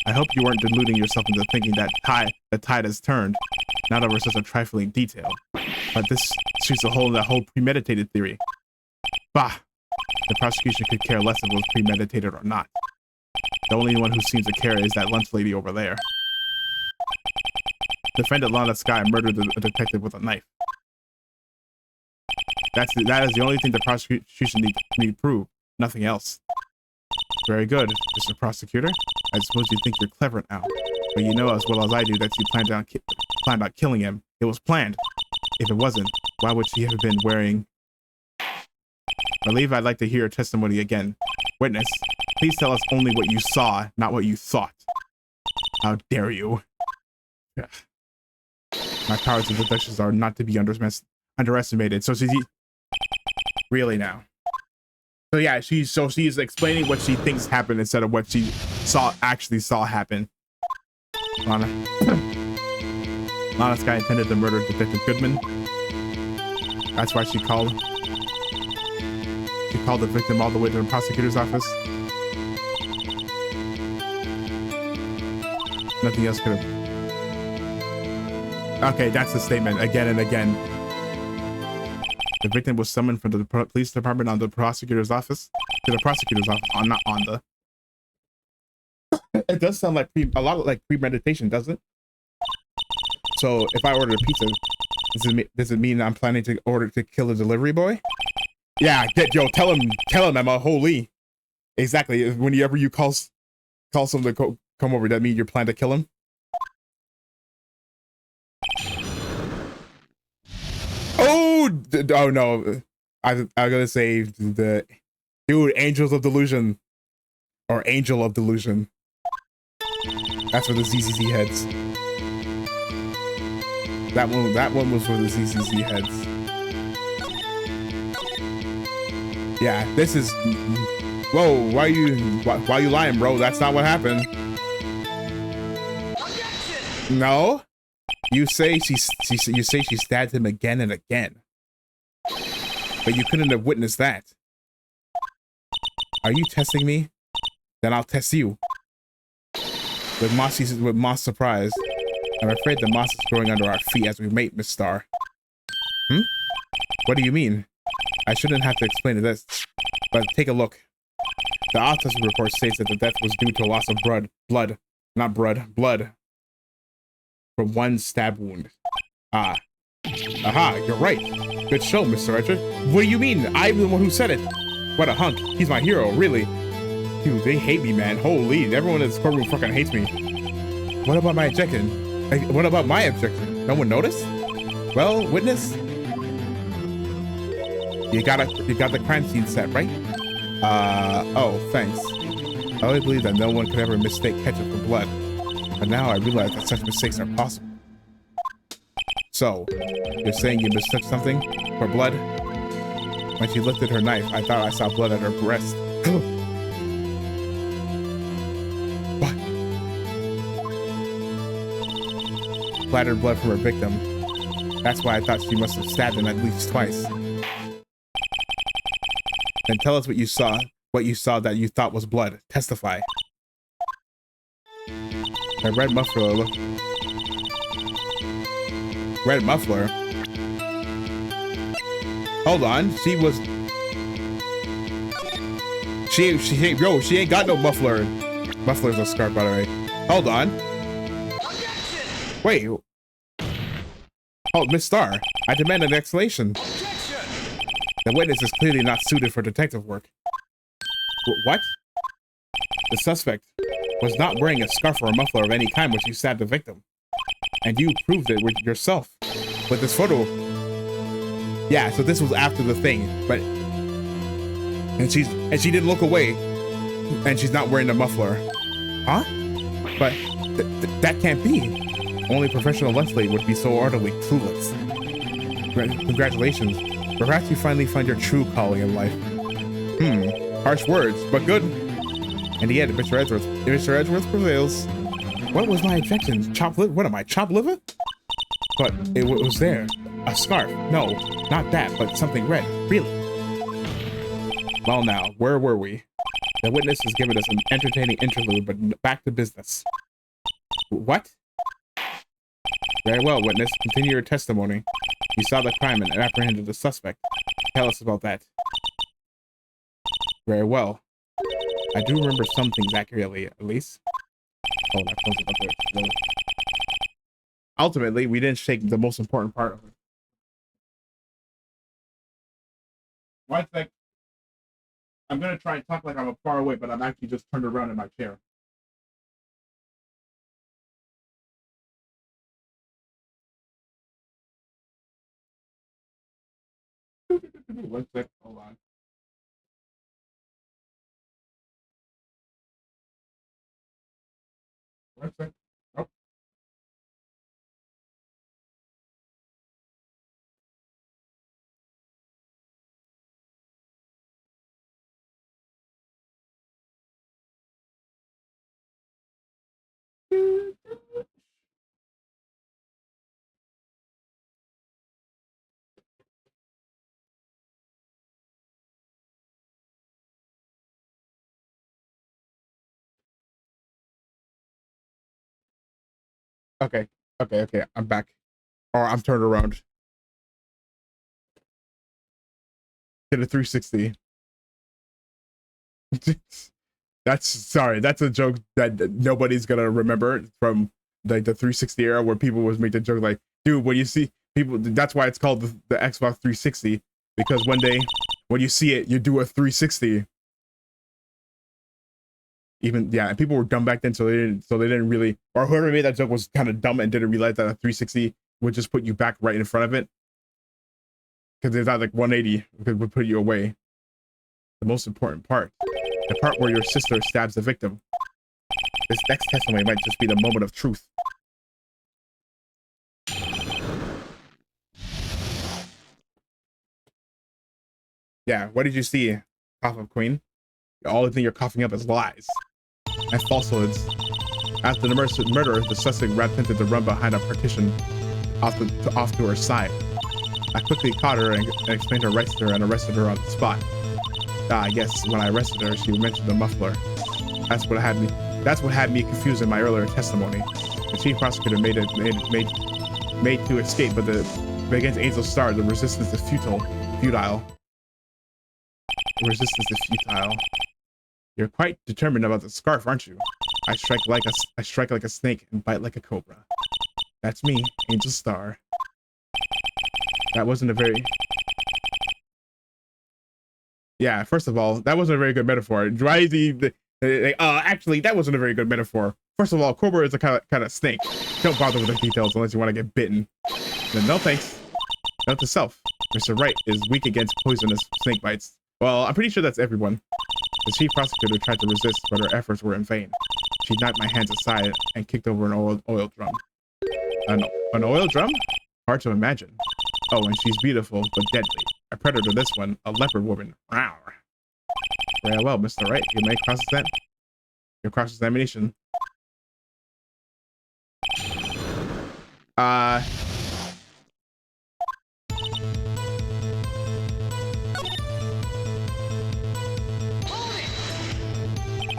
I hope you weren't deluding yourself into thinking that the tide has turned, not over such a trifling detail. But this shoots a hole in that whole premeditated theory. Bah! The prosecution could care less if it was premeditated or not. The only one who seems to care is that lunch lady over there. Defendant Lana Skye murdered a detective with a knife. That is the only thing the prosecution need to prove. Nothing else. Very good, Mr. Prosecutor. I suppose you think you're clever now. But you know as well as I do that you planned on killing him. It was planned. If it wasn't, why would she have been wearing... I believe I'd like to hear your testimony again. Witness, please tell us only what you saw, not what you thought. How dare you? My powers of deduction are not to be underestimated. So she's... Really now? So yeah, she's explaining what she thinks happened instead of what she actually saw happen. Lana Skye intended to murder Detective Goodman. That's why she called the victim all the way to the prosecutor's office. Nothing else could have... Okay, that's the statement again and again. The victim was summoned from the police department on the prosecutor's office. To the prosecutor's office, not on the... It does sound like a lot like premeditation, doesn't it? So if I order a pizza, does it mean I'm planning to kill a delivery boy? Yeah, tell him, Emma, holy. Exactly. Whenever you call someone to come over, that mean you're planning to kill him? Oh no. I'm gonna say the dude, Angels of Delusion. Or Angel of Delusion. That's for the ZZZ heads. That one was for the ZZZ heads. Yeah, this is... Whoa, why you lying, bro? That's not what happened. No? You say she stabbed him again and again. But you couldn't have witnessed that. Are you testing me? Then I'll test you. With moss surprise. I'm afraid the moss is growing under our feet as we mate, Miss Starr. What do you mean? I shouldn't have to explain this, but take a look. The autopsy report states that the death was due to a loss of blood from one stab wound. Aha, you're right. Good show, Mr. Richard. What do you mean? I'm the one who said it. What a hunk. He's my hero, really. Dude, they hate me, man. Holy, everyone in this courtroom fucking hates me. What about my objection? What about my objection? No one noticed? Well, witness? You got the crime scene set, right? Oh, thanks. I always believed that no one could ever mistake ketchup for blood. But now I realize that such mistakes are possible. So, you're saying you mistook something for blood? When she lifted her knife, I thought I saw blood at her breast. What? Splattered blood from her victim. That's why I thought she must have stabbed him at least twice. Then tell us what you saw. What you saw that you thought was blood. Testify. A red muffler. Look. Red muffler. Hold on. She was. She ain't got no muffler. Muffler's a scarf, by the way. Hold on. Wait. Oh, Miss Star, I demand an explanation. The witness is clearly not suited for detective work. What? The suspect was not wearing a scarf or a muffler of any kind when you stabbed the victim. And you proved it with yourself. With this photo. Yeah, so this was after the thing, but and she didn't look away. And she's not wearing a muffler. Huh? But that can't be. Only professional Leslie would be so utterly clueless. Congratulations. Perhaps you finally find your true calling in life. Harsh words, but good. And yet, Mr. Edgeworth prevails. What was my objection? Chopped liver? What am I, chopped liver? But it was there. A scarf. No, not that, but something red. Really? Well now, where were we? The witness has given us an entertaining interlude, but back to business. What? Very well, witness. Continue your testimony. You saw the crime and apprehended the suspect. Tell us about that. Very well. I do remember some things accurately, at least. Oh, that comes up there. Ultimately, we didn't shake the most important part of it. One sec. I'm gonna try and talk like I'm far away, but I'm actually just turned around in my chair. One sec. Hold on. One sec. Oh. Okay. Okay. I'm back. Or I'm turned around. Did a 360. That's a joke that nobody's gonna remember from like the 360 era, where people was making joke like, dude, when you see people, that's why it's called the Xbox 360, because one day when you see it, you do a 360. Even, yeah, and people were dumb back then, so they didn't really, or whoever made that joke was kind of dumb and didn't realize that a 360 would just put you back right in front of it, because it's not like 180, it would put you away. The most important part, the part where your sister stabs the victim. This next testimony might just be the moment of truth. Yeah, what did you see, Cough of Queen? The only thing you're coughing up is lies and falsehoods. After the murder, the suspect attempted to run behind a partition off to her side. I quickly caught her and explained her rights to her and arrested her on the spot. I guess when I arrested her, she mentioned the muffler. That's what had me confused in my earlier testimony. The chief prosecutor made to escape, but against Angel's Star, the resistance is futile. Resistance is futile. You're quite determined about the scarf, aren't you? I strike like a snake and bite like a cobra. That's me, Angel Star. That wasn't a very... Yeah, first of all, that wasn't a very good metaphor. Actually, that wasn't a very good metaphor. First of all, cobra is a kind of snake. Don't bother with the details unless you want to get bitten. Then no thanks. Note to self. Mr. Wright is weak against poisonous snake bites. Well, I'm pretty sure that's everyone. The chief prosecutor tried to resist, but her efforts were in vain. She knocked my hands aside and kicked over an oil drum. An oil drum? Hard to imagine. Oh, and she's beautiful, but deadly. A predator, this one, a leopard woman. Rawr. Very well, Mr. Wright, you may your cross-examination.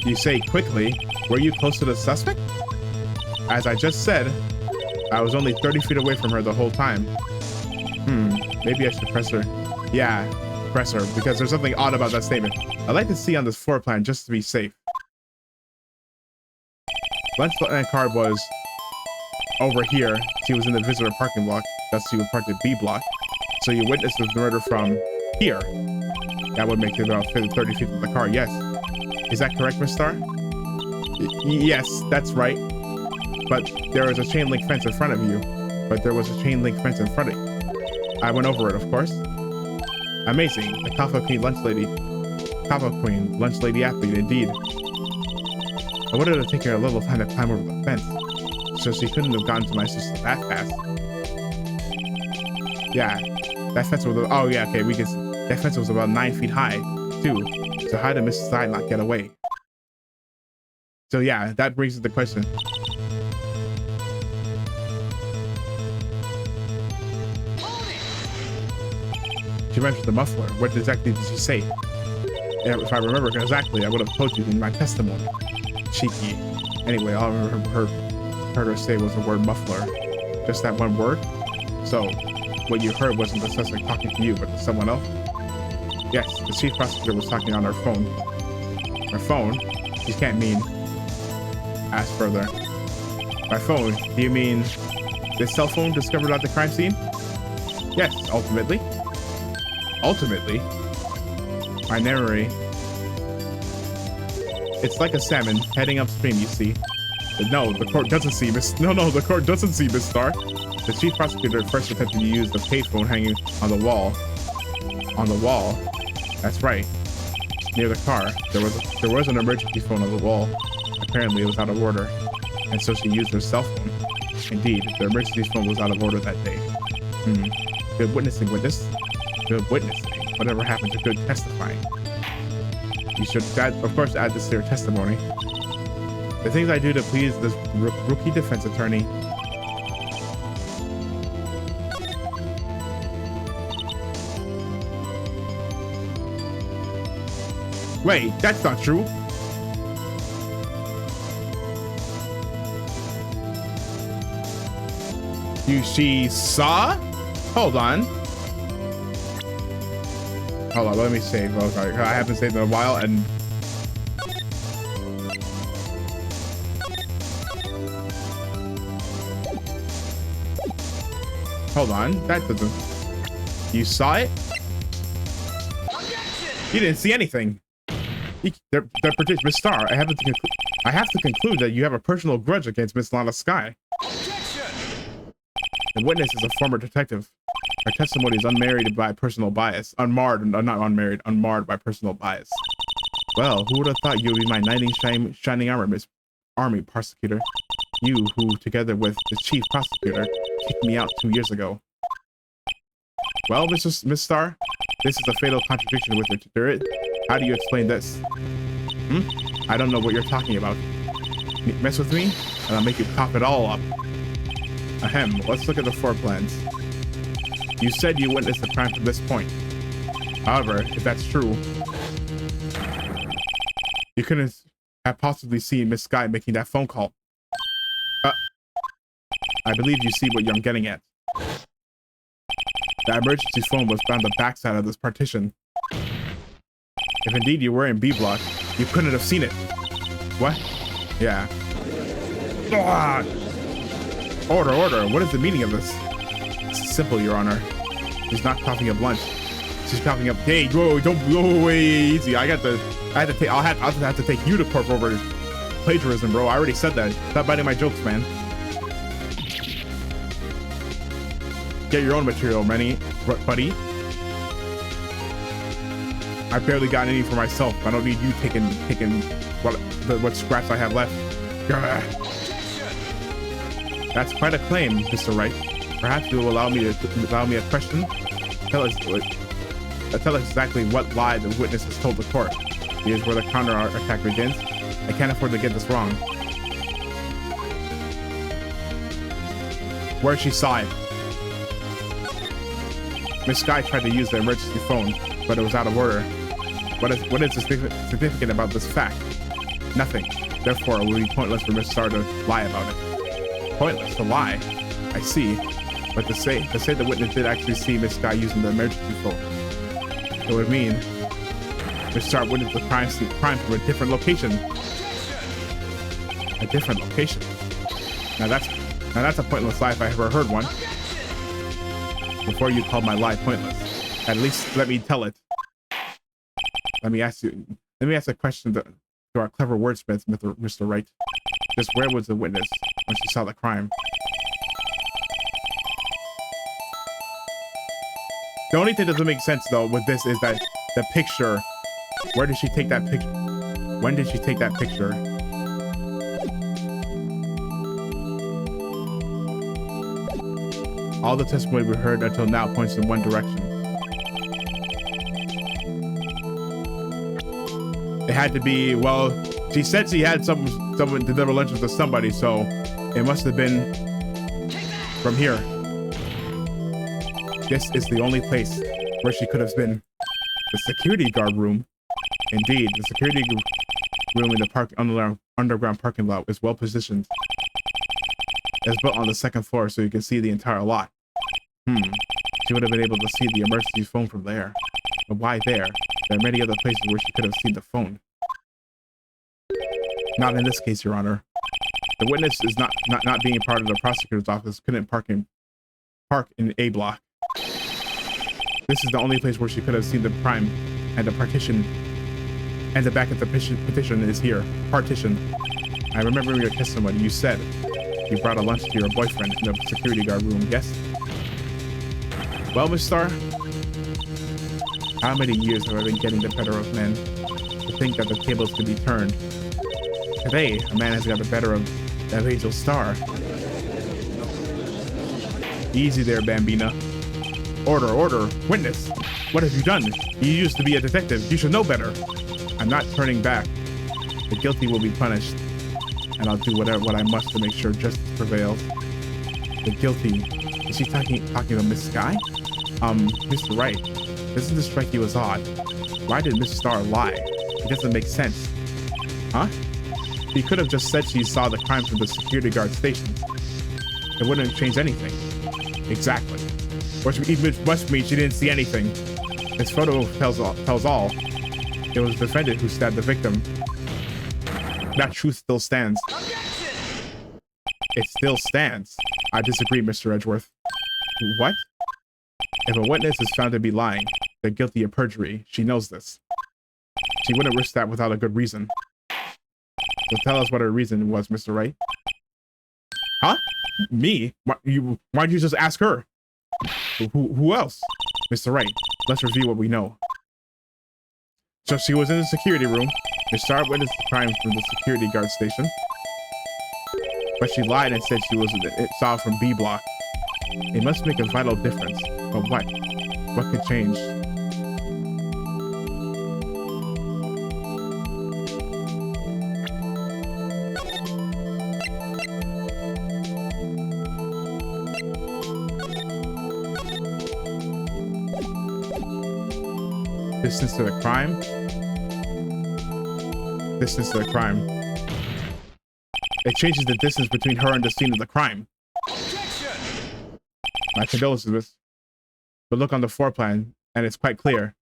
You say quickly. Were you close to the suspect? As I just said, I was only 30 feet away from her the whole time. Maybe I should press her. Yeah, press her, because there's something odd about that statement. I'd like to see on this floor plan just to be safe. Lunch and card was over here. She was in the visitor parking block. Thus, she was parked at B block. So you witnessed the murder from here. That would make it about 30 feet from the car. Yes. Is that correct, Miss Star? Yes, that's right. But there was a chain link fence in front of you. I went over it, of course. Amazing. The Kaffa Queen lunch lady. Kaffa Queen, lunch lady athlete, indeed. I wanted to take her a little time to climb over the fence, so she couldn't have gotten to my sister that fast. Yeah, that fence was, oh yeah, okay, we can see. That fence was about 9 feet high, too. So how did Mrs. Side not get away? So yeah, that brings us the question. She mentioned the muffler. What exactly did she say? If I remember exactly, I would have told you in my testimony. Cheeky. Anyway, all I heard her say was the word muffler. Just that one word? So, what you heard wasn't the suspect talking to you, but to someone else? Yes, the chief prosecutor was talking on her phone. Her phone? You can't mean... Ask further. By phone, do you mean the cell phone discovered at the crime scene? Yes, ultimately. Ultimately? My memory... It's like a salmon heading upstream, you see. But no, the court doesn't see Miss... No, the court doesn't see Miss Star. The chief prosecutor first attempted to use the payphone hanging on the wall. On the wall? That's right. Near the car, there was an emergency phone on the wall. Apparently, it was out of order, and so she used her cell phone. Indeed, the emergency phone was out of order that day. Good witnessing, witness. Good witnessing. Whatever happened to good testifying? You should, of course, add this to your testimony. The things I do to please this rookie defense attorney. Wait, that's not true. She saw? Hold on. Hold on, let me save. Oh, sorry. I haven't saved in a while, and hold on. That doesn't. You saw it? You didn't see anything. Miss Star, I have to conclude that you have a personal grudge against Miss Lana Sky. The witness is a former detective. Her testimony is unmarried by personal bias. Unmarred by personal bias. Well, who would have thought you would be my knight in shining armor, Miss Army Prosecutor? You, who, together with the chief prosecutor, kicked me out 2 years ago. Well, Miss Star, this is a fatal contradiction with your spirit. How do you explain this? I don't know what you're talking about. Mess with me, and I'll make you cough it all up. Ahem, let's look at the floor plans. You said you witnessed the crime from this point. However, if that's true, you couldn't have possibly seen Miss Sky making that phone call. I believe you see what I'm getting at. The emergency phone was on the backside of this partition. If indeed you were in B block, you couldn't have seen it. What? Yeah. Order. What is the meaning of this? It's simple, Your Honor. She's not coughing up lunch. She's coughing up. Hey, whoa, don't go away easy. I'll have to take you to court over plagiarism, bro. I already said that. Stop biting my jokes, man. Get your own material, buddy. I barely got any for myself. I don't need you taking what scraps I have left. That's quite a claim, Mr. Wright. Perhaps you will allow me a question. Tell us exactly what lie the witness has told the court. Here's where the counter attack begins. I can't afford to get this wrong. Where she saw it. Miss Sky tried to use the emergency phone, but it was out of order. What is significant about this fact? Nothing. Therefore, it would be pointless for Miss Star to lie about it. Pointless to lie? I see. But to say the witness did actually see Miss Sky using the emergency phone, it would mean Miss Star witnessed the crime from a different location. A different location. Now that's a pointless lie if I ever heard one. Before you called my lie pointless, at least let me tell it. Let me ask a question to our clever wordsmith, Mr. Wright. Just where was the witness when she saw the crime? The only thing that doesn't make sense though with this is that the picture. Where did she take that picture? When did she take that picture? All the testimony we heard until now points in one direction. It had to be, well, she said she had someone deliver lunches to somebody, so it must have been from here. This is the only place where she could have been. The security guard room. Indeed, the security room in the underground parking lot is well positioned. It's built on the second floor, so you can see the entire lot. She would have been able to see the emergency phone from there. But why there? There are many other places where she could have seen the phone. Not in this case, Your Honor. The witness is not being part of the prosecutor's office couldn't park in A block. This is the only place where she could have seen the crime, and the partition, and the back of the petition is here. Partition. I remember your testimony. You said you brought a lunch to your boyfriend in the security guard room. Yes. Well, Miss Star, how many years have I been getting the better of men? To think that the tables could be turned. Today, a man has got the better of Angel Star. Easy there, Bambina. Order, order. Witness. What have you done? You used to be a detective. You should know better. I'm not turning back. The guilty will be punished. And I'll do what I must to make sure justice prevails. The guilty. Is she talking to Miss Sky? Mr. Wright. Doesn't this strike you as odd? Why did Miss Star lie? It doesn't make sense. Huh? She could have just said she saw the crime from the security guard station. It wouldn't have changed anything. Exactly. Which must mean she didn't see anything. This photo tells all. It was the defendant who stabbed the victim. That truth still stands. It still stands. I disagree, Mr. Edgeworth. What? If a witness is found to be lying, they're guilty of perjury. She knows this. She wouldn't risk that without a good reason. So tell us what her reason was, Mr. Wright. Huh? Me? Why'd you just ask her? Who else? Mr. Wright, let's review what we know. So she was in the security room. Miss Star witnessed the crime from the security guard station. But she lied and said she saw it from B block. It must make a vital difference. But what? What could change? Distance to the crime. Distance to the crime. It changes the distance between her and the scene of the crime. My condolences, miss. But look on the floor plan, and it's quite clear.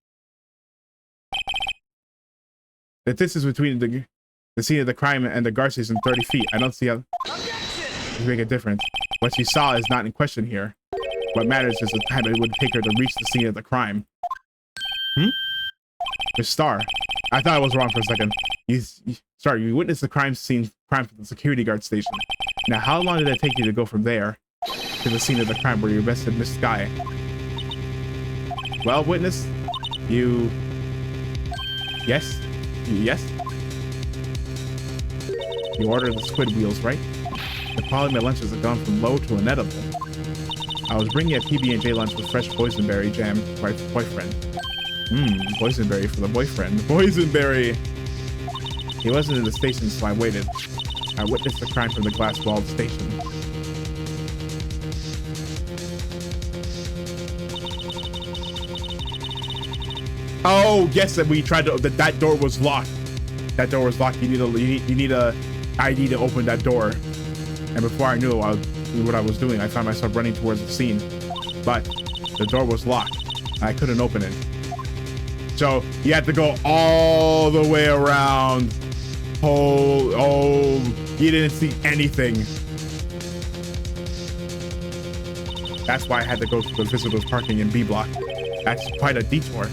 The distance between the scene of the crime and the guard station is 30 feet. I don't see how it make a difference. What she saw is not in question here. What matters is the time it would take her to reach the scene of the crime. Miss Star, I thought I was wrong for a second. You witnessed the crime from the security guard station. Now, how long did it take you to go from there to the scene of the crime where you arrested Miss Sky? Well, witness, yes? You ordered the squid wheels, right? The quality of my lunches have gone from low to inedible. I was bringing a PB&J lunch with fresh boysenberry jam for my boyfriend. Boysenberry for the boyfriend. Boysenberry! He wasn't in the station, so I waited. I witnessed the crime from the glass-walled station. Oh, yes, and we tried to... That door was locked. That door was locked. You need a ID to open that door. And before I knew what I was doing, I found myself running towards the scene. But the door was locked. And I couldn't open it. So you had to go all the way around. Oh, you didn't see anything. That's why I had to go to the visitors parking in B block. That's quite a detour.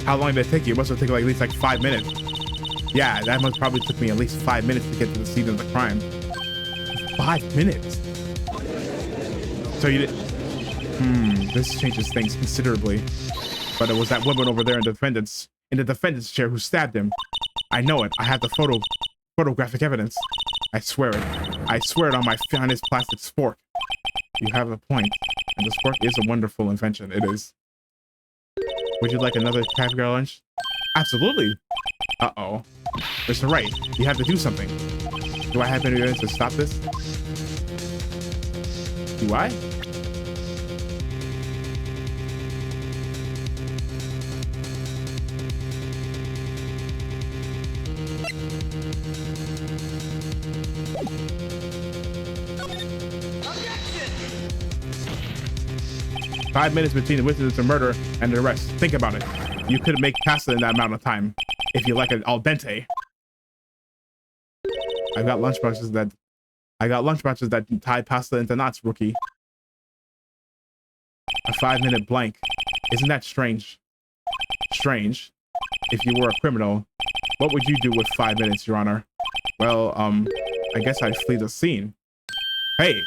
How long did it take you? It must have taken like at least like 5 minutes. Yeah, that must probably took me at least 5 minutes to get to the scene of the crime. 5 minutes. So you did. This changes things considerably. But it was that woman over there in the defendant's chair who stabbed him. I know it. I have the photographic evidence. I swear it. I swear it on my finest plastic spork. You have a point. And the spork is a wonderful invention. It is. Would you like another caviar lunch? Absolutely. Uh-oh. Mr. Wright, you have to do something. Do I have any evidence to stop this? Do I? Objection! 5 minutes between the witness and murder and the arrest. Think about it. You couldn't make pasta in that amount of time. If you like it al dente. I got lunchboxes that tie pasta into knots, rookie. A 5-minute blank. Isn't that strange? Strange. If you were a criminal, what would you do with 5 minutes, Your Honor? Well, I guess I'd flee the scene. Hey!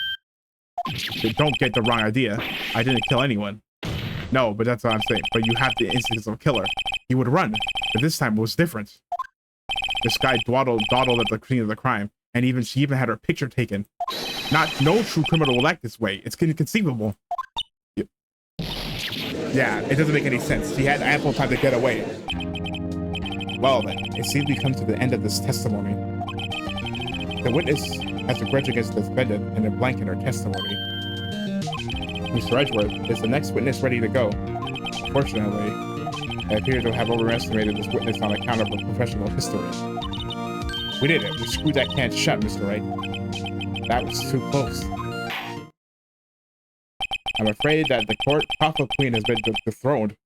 Don't get the wrong idea. I didn't kill anyone. No, but that's what I'm saying. But you have the instincts of a killer. He would run, but this time it was different. This guy dawdled at the scene of the crime, and she even had her picture taken. No true criminal will act this way. It's inconceivable. Yeah, it doesn't make any sense. She had ample time to get away. Well then, it seems we come to the end of this testimony. The witness has a grudge against the defendant and a blank in her testimony. Mr. Edgeworth, is the next witness ready to go? Fortunately, I appear to have overestimated this witness on account of her professional history. We did it. We screwed that can shut, Mr. Wright. That was too close. I'm afraid that the Prophet Queen has been dethroned.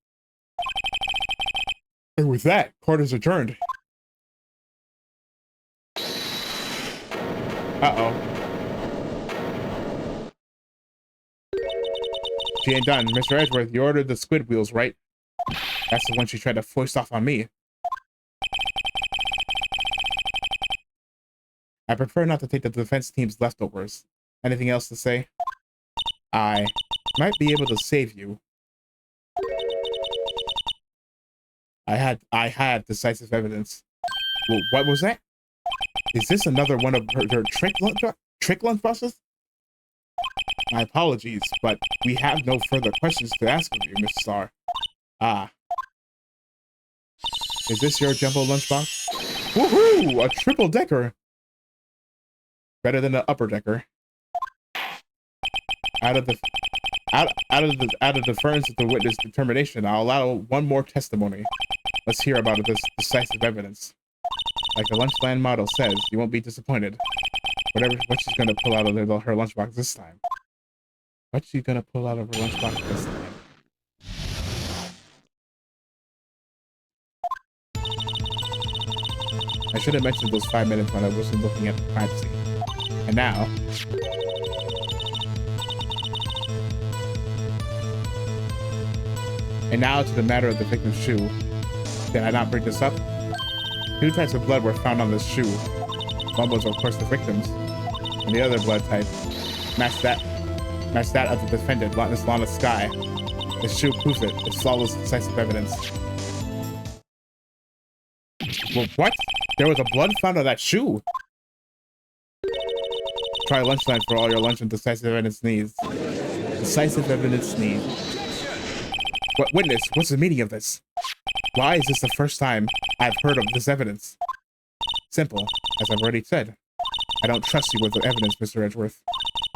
And with that, court is adjourned. Uh-oh. She ain't done. Mr. Edgeworth, you ordered the squid wheels, right? That's the one she tried to foist off on me. I prefer not to take the defense team's leftovers. Anything else to say? I might be able to save you. I had decisive evidence. Well, what was that? Is this another one of her trick lunch buses? My apologies, but we have no further questions to ask of you, Miss Starr. Ah. Is this your jumbo lunchbox? Woohoo! A triple decker! Better than an upper decker. Out of deference to the witness determination, I'll allow one more testimony. Let's hear about this decisive evidence. Like the Lunchland motto says, you won't be disappointed. What she's gonna pull out of her lunchbox this time? What's she gonna pull out of her lunchbox this time? I should have mentioned those 5 minutes when I wasn't looking at the crime scene. And now... And now to the matter of the victim's shoe. Did I not bring this up? 2 types of blood were found on this shoe. One was, of course, the victim's, and the other blood type matched that of the defendant, Miss Lana Sky. The shoe proves it. It's flawless, decisive evidence. Well, what? There was a blood found on that shoe. Try Lunchland for all your lunch and decisive evidence needs. Decisive evidence needs. What witness? What's the meaning of this? Why is this the first time I've heard of this evidence? Simple, as I've already said. I don't trust you with the evidence, Mr. Edgeworth.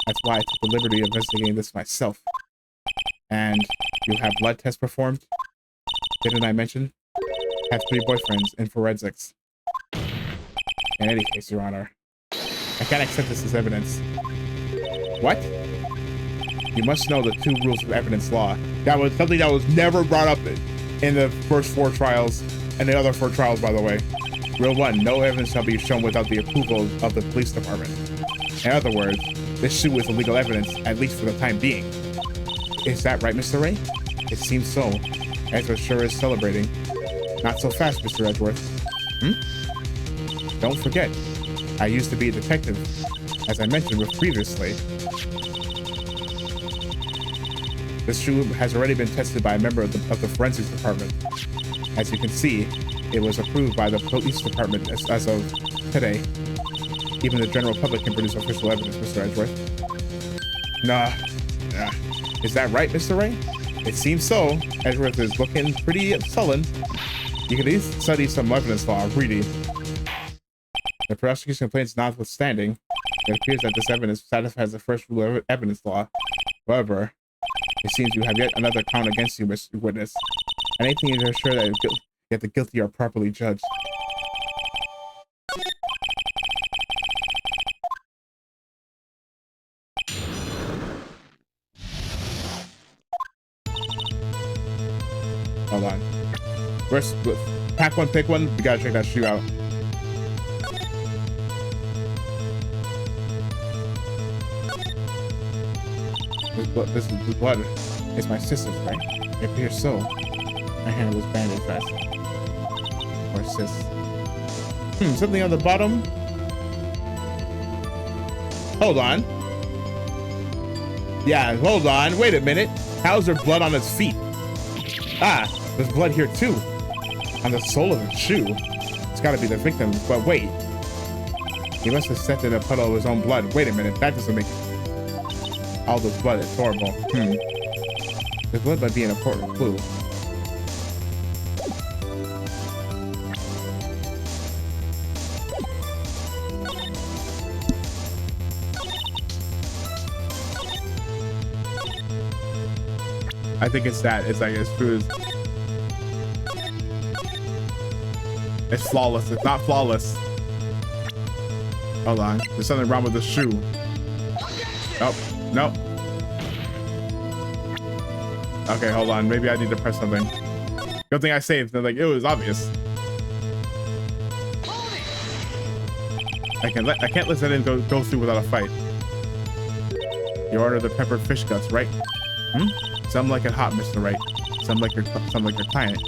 That's why I took the liberty of investigating this myself. And you have blood tests performed? Didn't I mention? Had 3 boyfriends in forensics. In any case, Your Honor, I can't accept this as evidence. What? You must know the 2 rules of evidence law. That was something that was never brought up in the first 4 trials, and the other 4 trials, by the way. Rule 1, no evidence shall be shown without the approval of the police department. In other words, this shoe is illegal evidence, at least for the time being. Is that right, Mr. Ray? It seems so. Ezra sure is celebrating. Not so fast, Mr. Edgeworth. Don't forget, I used to be a detective, as I mentioned previously. This shoe has already been tested by a member of the forensics department. As you can see, it was approved by the police department as of today. Even the general public can produce official evidence, Mr. Edgeworth. Nah. Is that right, Mr. Ray? It seems so. Edgeworth is looking pretty sullen. You can at least study some evidence law, really. The prosecution complaints notwithstanding, it appears that this evidence satisfies the first rule of evidence law. However, it seems you have yet another count against you, Mr. Witness. Anything to ensure that the guilty are properly judged. Hold on. First, pack one, pick one. We gotta check that shoe out. This is the blood. It's my sister's, right? It appears so. My hand was bandaged fast. Or sis. Something on the bottom. Hold on. Yeah, hold on. Wait a minute. How's there blood on its feet? Ah, there's blood here too. On the sole of the shoe. It's gotta be the victim, but wait. He must have stepped in a puddle of his own blood. Wait a minute, that doesn't make all this blood. It's horrible. The blood might be an important clue. I think it's that. It's like his food. It's flawless. It's not flawless. Hold on. There's something wrong with the shoe. Nope. Nope. Okay, hold on. Maybe I need to press something. Good thing I saved. Like, it was obvious. I can't let that in go through without a fight. You ordered the peppered fish guts, right? Some like it hot, Mr. Wright. Some like your client.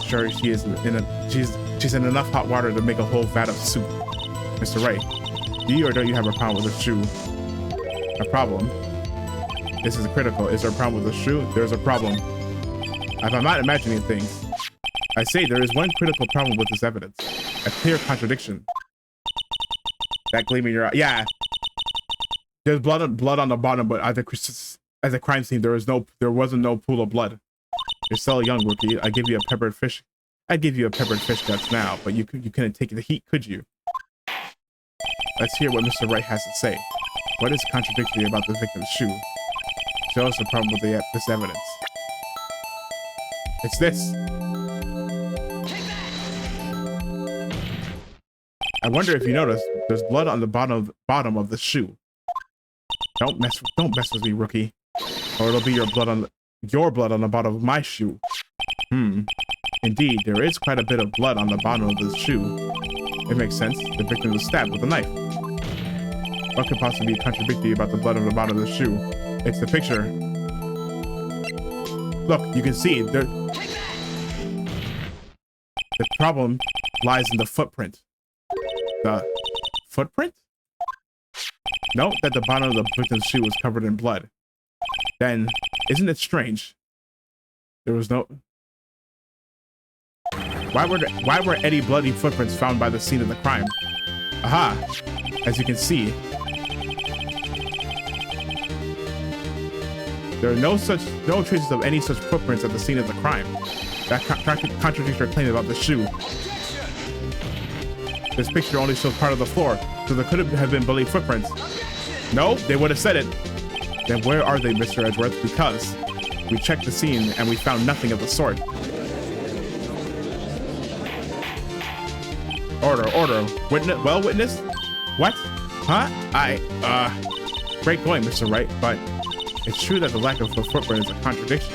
Sure, she's in enough hot water to make a whole vat of soup. Mr. Wright, do you or don't you have a problem with the shoe? A problem? This is critical. Is there a problem with the shoe? There's a problem. If I'm not imagining things, I say there is one critical problem with this evidence. A clear contradiction. That gleam in your eye. Yeah. There's blood on the bottom, but as a crime scene, there wasn't no pool of blood. You're still young, rookie. I'd give you a peppered fish guts now, but you couldn't take the heat, could you? Let's hear what Mr. Wright has to say. What is contradictory about the victim's shoe? Show us the problem with this evidence. It's this. I wonder if you noticed there's blood on the bottom of the shoe. Don't mess with me, rookie, or it'll be your blood on the bottom of my shoe. Indeed, there is quite a bit of blood on the bottom of the shoe. It makes sense. The victim was stabbed with a knife. What could possibly be contradictory about the blood on the bottom of the shoe? It's the picture. Look, you can see the problem lies in the footprint. The footprint? Note that the bottom of the victim's shoe was covered in blood. Then, isn't it strange? There was no... Why were any bloody footprints found by the scene of the crime? Aha! As you can see, there are no traces of any such footprints at the scene of the crime. That contradicts your claim about the shoe. This picture only shows part of the floor, so there could have been bloody footprints. No, they would have said it. Then where are they, Mr. Edgeworth? Because we checked the scene and we found nothing of the sort. Order. Witness, well, witness? What? Huh? Great going, Mr. Wright, but it's true that the lack of a footprint is a contradiction.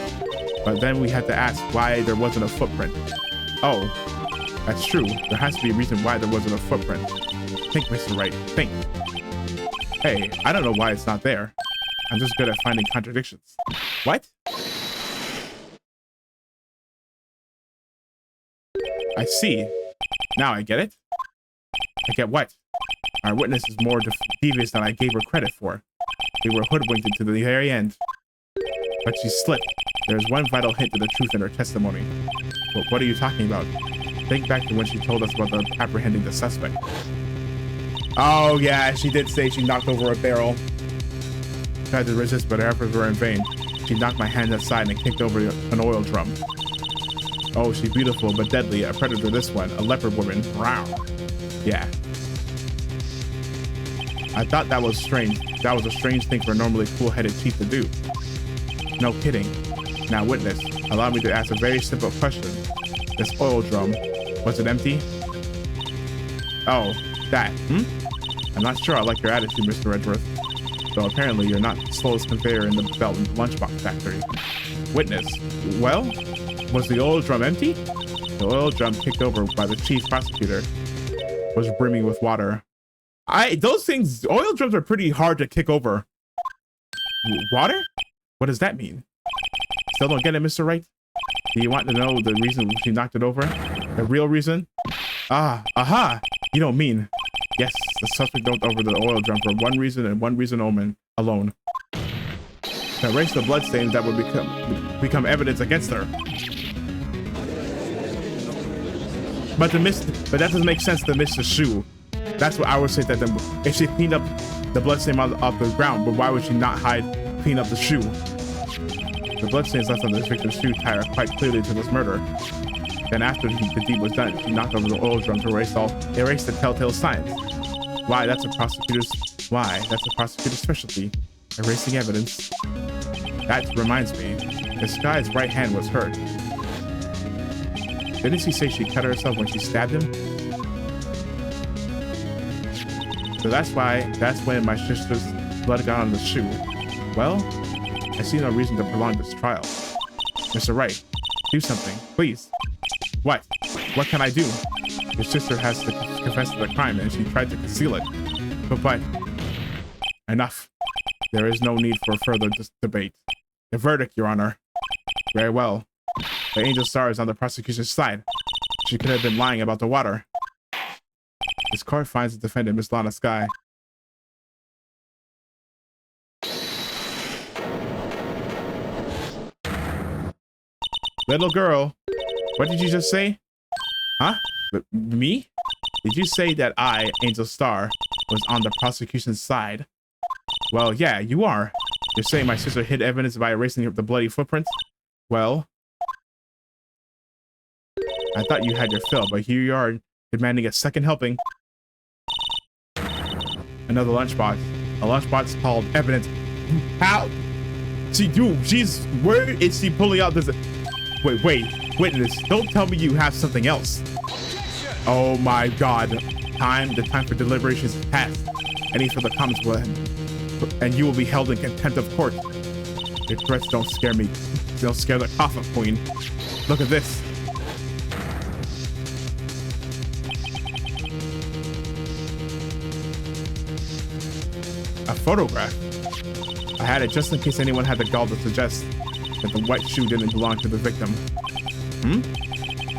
But then we had to ask why there wasn't a footprint. Oh, that's true. There has to be a reason why there wasn't a footprint. Think, Mr. Wright, think. Hey, I don't know why it's not there. I'm just good at finding contradictions. What? I see. Now I get it. I get what? Our witness is more devious than I gave her credit for. We were hoodwinked to the very end. But she slipped. There is one vital hint to the truth in her testimony. But what are you talking about? Think back to when she told us about apprehending the suspect. Oh yeah, she did say she knocked over a barrel. Tried to resist, but her efforts were in vain. She knocked my hand aside and kicked over an oil drum. Oh, she's beautiful but deadly. A predator, this one. A leopard woman. Wow. Yeah. I thought that was strange. That was a strange thing for a normally cool-headed chief to do. No kidding. Now, witness, allow me to ask a very simple question. This oil drum, was it empty? Oh, that, I'm not sure I like your attitude, Mr. Edgeworth. Though apparently you're not the slowest conveyor in the belt in the lunchbox factory. Witness, well, was the oil drum empty? The oil drum kicked over by the chief prosecutor was brimming with water. Those things, oil drums are pretty hard to kick over. Water? What does that mean? Still don't get it, Mr. Wright? Do you want to know the reason she knocked it over? The real reason? Aha! You don't mean. Yes, the suspect knocked over the oil drum for one reason and one reason alone. To erase the bloodstains that would become evidence against her. But that doesn't make sense to miss the shoe. That's what I would say, that if she cleaned up the bloodstain off the ground, but why would she not clean up the shoe? The bloodstains left on the victim's shoe tie are quite clearly to this murder. Then after the deed was done, she knocked over the oil drum to erase the telltale signs. Why, that's a prosecutor's specialty. Erasing evidence. That reminds me, this guy's right hand was hurt. Didn't she say she cut herself when she stabbed him? So that's when my sister's blood got on the shoe. Well, I see no reason to prolong this trial. Mr. Wright, do something, please. What? What can I do? Your sister has to confess to the crime and she tried to conceal it. But, enough. There is no need for further debate. The verdict, Your Honor. Very well. The Angel Star is on the prosecution's side. She could have been lying about the water. This court finds the defendant, Miss Lana Skye. Little girl, what did you just say? Huh? Me? Did you say that I, Angel Star, was on the prosecution's side? Well, yeah, you are. You're saying my sister hid evidence by erasing the bloody footprints? Well, I thought you had your fill, but here you are, demanding a second helping. Another lunchbox. A lunchbox called evidence. How? Where is she pulling out this? Wait, witness, don't tell me you have something else. Oh my God. The time for deliberations is past. Any further comments will end, and you will be held in contempt of court. Your threats don't scare me. They'll scare the coffin queen. Look at this. A photograph. I had it just in case anyone had the gall to suggest that the white shoe didn't belong to the victim.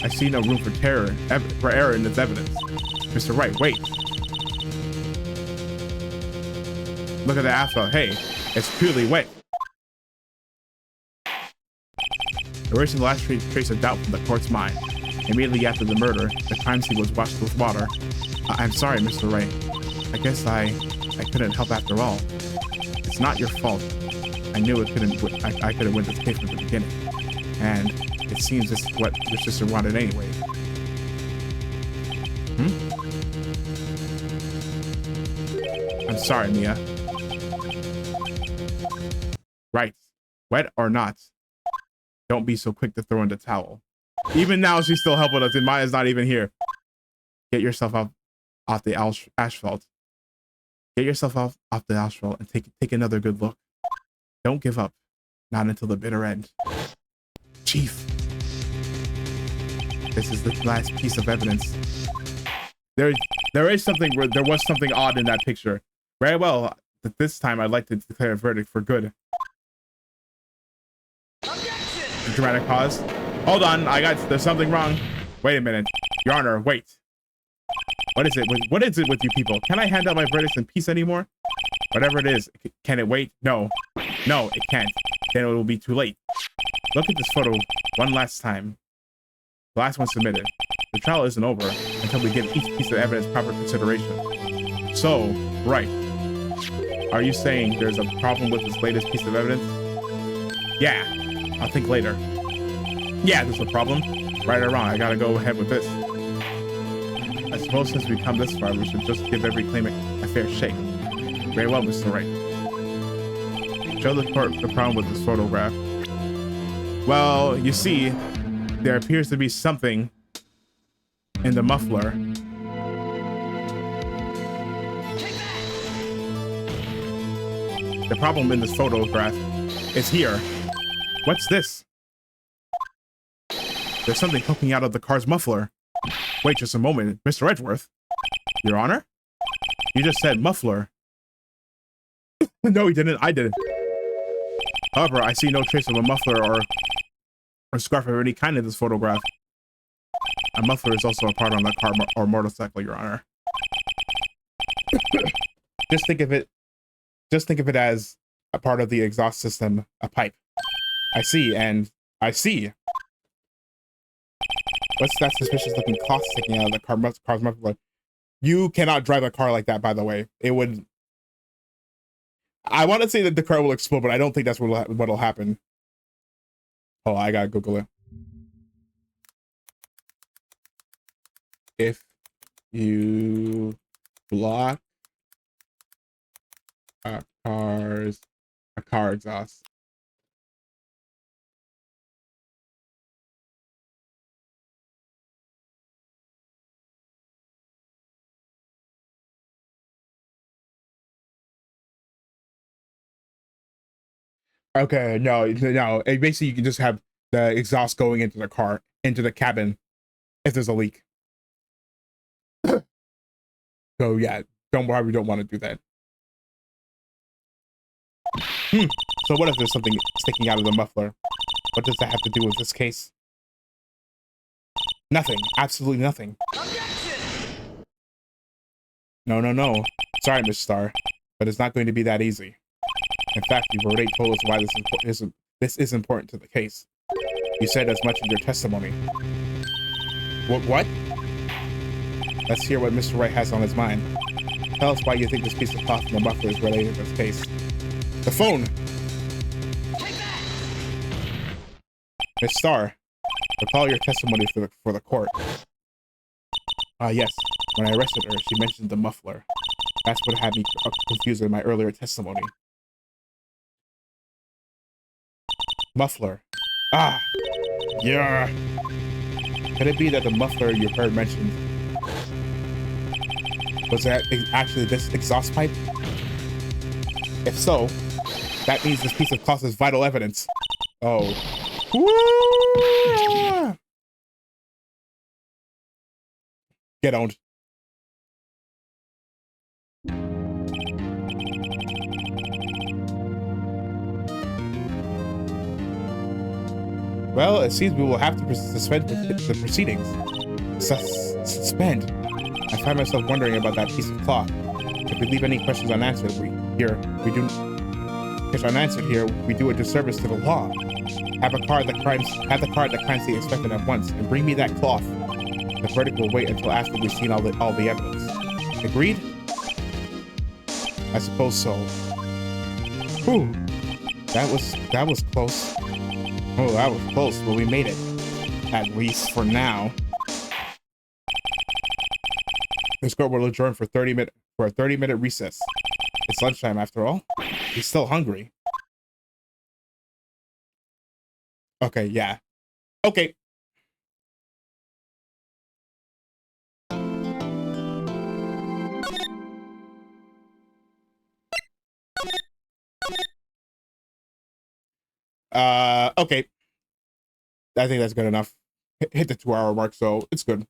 I see no room for error in this evidence. Mr. Wright, wait. Look at the asphalt. Hey, it's purely wet. Erasing the last trace of doubt from the court's mind. Immediately after the murder, the crime scene was washed with water. I'm sorry, Mr. Wright. I guess I couldn't help after all. It's not your fault. I knew I could have won this case from the beginning. And it seems this is what your sister wanted anyway. I'm sorry, Mia. Right. Wet or not, don't be so quick to throw in the towel. Even now, she's still helping us, and Maya's not even here. Get yourself off the asphalt. Get yourself off the asphalt and take another good look. Don't give up. Not until the bitter end. Chief. This is the last piece of evidence. There was something odd in that picture. Very well. This time I'd like to declare a verdict for good. Objection! Dramatic pause. Hold on, there's something wrong. Wait a minute. Your Honor, wait. What is it with you people? Can I hand out my verdicts in peace anymore? Whatever it is, can it wait? No. No, it can't. Then it will be too late. Look at this photo one last time. The last one submitted. The trial isn't over until we give each piece of evidence proper consideration. So, Wright, are you saying there's a problem with this latest piece of evidence? Yeah, I'll think later. Yeah, there's a problem. Right or wrong, I gotta go ahead with this. I suppose since we've come this far, we should just give every claimant a fair shake. Very well, Mr. Wright. Show the court the problem with this photograph. Well, you see, there appears to be something in the muffler. The problem in this photograph is here. What's this? There's something poking out of the car's muffler. Wait just a moment, Mr. Edgeworth. Your Honor? You just said muffler. No, he didn't. I didn't. However, I see no trace of a muffler or scarf of any kind in this photograph. A muffler is also a part on the car or motorcycle, Your Honor. Just think of it as a part of the exhaust system, a pipe. I see, and I see. What's that suspicious looking cloth sticking out of the car's muffler? You cannot drive a car like that, by the way. It would... I want to say that the car will explode, but I don't think that's what'll happen. Oh, I gotta Google it. If you block a car exhaust. Okay, no. Basically, you can just have the exhaust going into the car, into the cabin, if there's a leak. So yeah, don't worry, we don't want to do that. So what if there's something sticking out of the muffler? What does that have to do with this case? Nothing. Absolutely nothing. No. Sorry, Miss Starr, but it's not going to be that easy. In fact, you've already told us why this is important to the case. You said as much in your testimony. What? Let's hear what Mr. Wright has on his mind. Tell us why you think this piece of cloth in the muffler is related to this case. The phone! Miss Starr, recall your testimony for the court. Yes. When I arrested her, she mentioned the muffler. That's what had me confused in my earlier testimony. Muffler. Ah! Yeah! Could it be that the muffler you heard mentioned was that actually this exhaust pipe? If so, that means this piece of cloth is vital evidence. Oh. Woo! Get owned. Well, it seems we will have to suspend the proceedings. Suspend? I find myself wondering about that piece of cloth. If we leave any questions unanswered, we do a disservice to the law. Have the card that crimes the expected at once, and bring me that cloth. The verdict will wait until after we've seen all the evidence. Agreed? I suppose so. Whew. That was close. Oh, that was close, but we made it. At least for now. This court will adjourn for a 30-minute recess. It's lunchtime after all. He's still hungry. Okay, yeah. Okay. Okay. I think that's good enough. Hit the 2 hour mark, so it's good.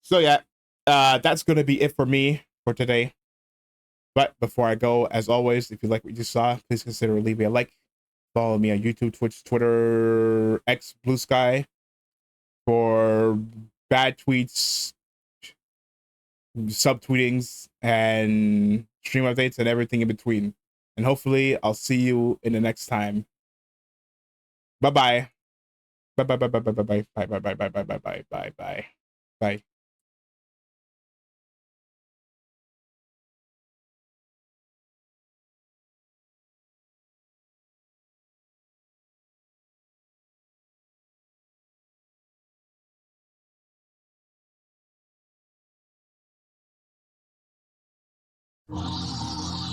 So yeah, that's gonna be it for me for today. But before I go, as always, if you like what you saw, please consider leaving a like. Follow me on YouTube, Twitch, Twitter, X, Blue Sky for bad tweets, subtweetings, and stream updates and everything in between. And hopefully, I'll see you in the next time. Bye bye. Bye bye bye bye bye bye bye bye bye bye bye bye bye bye bye bye bye.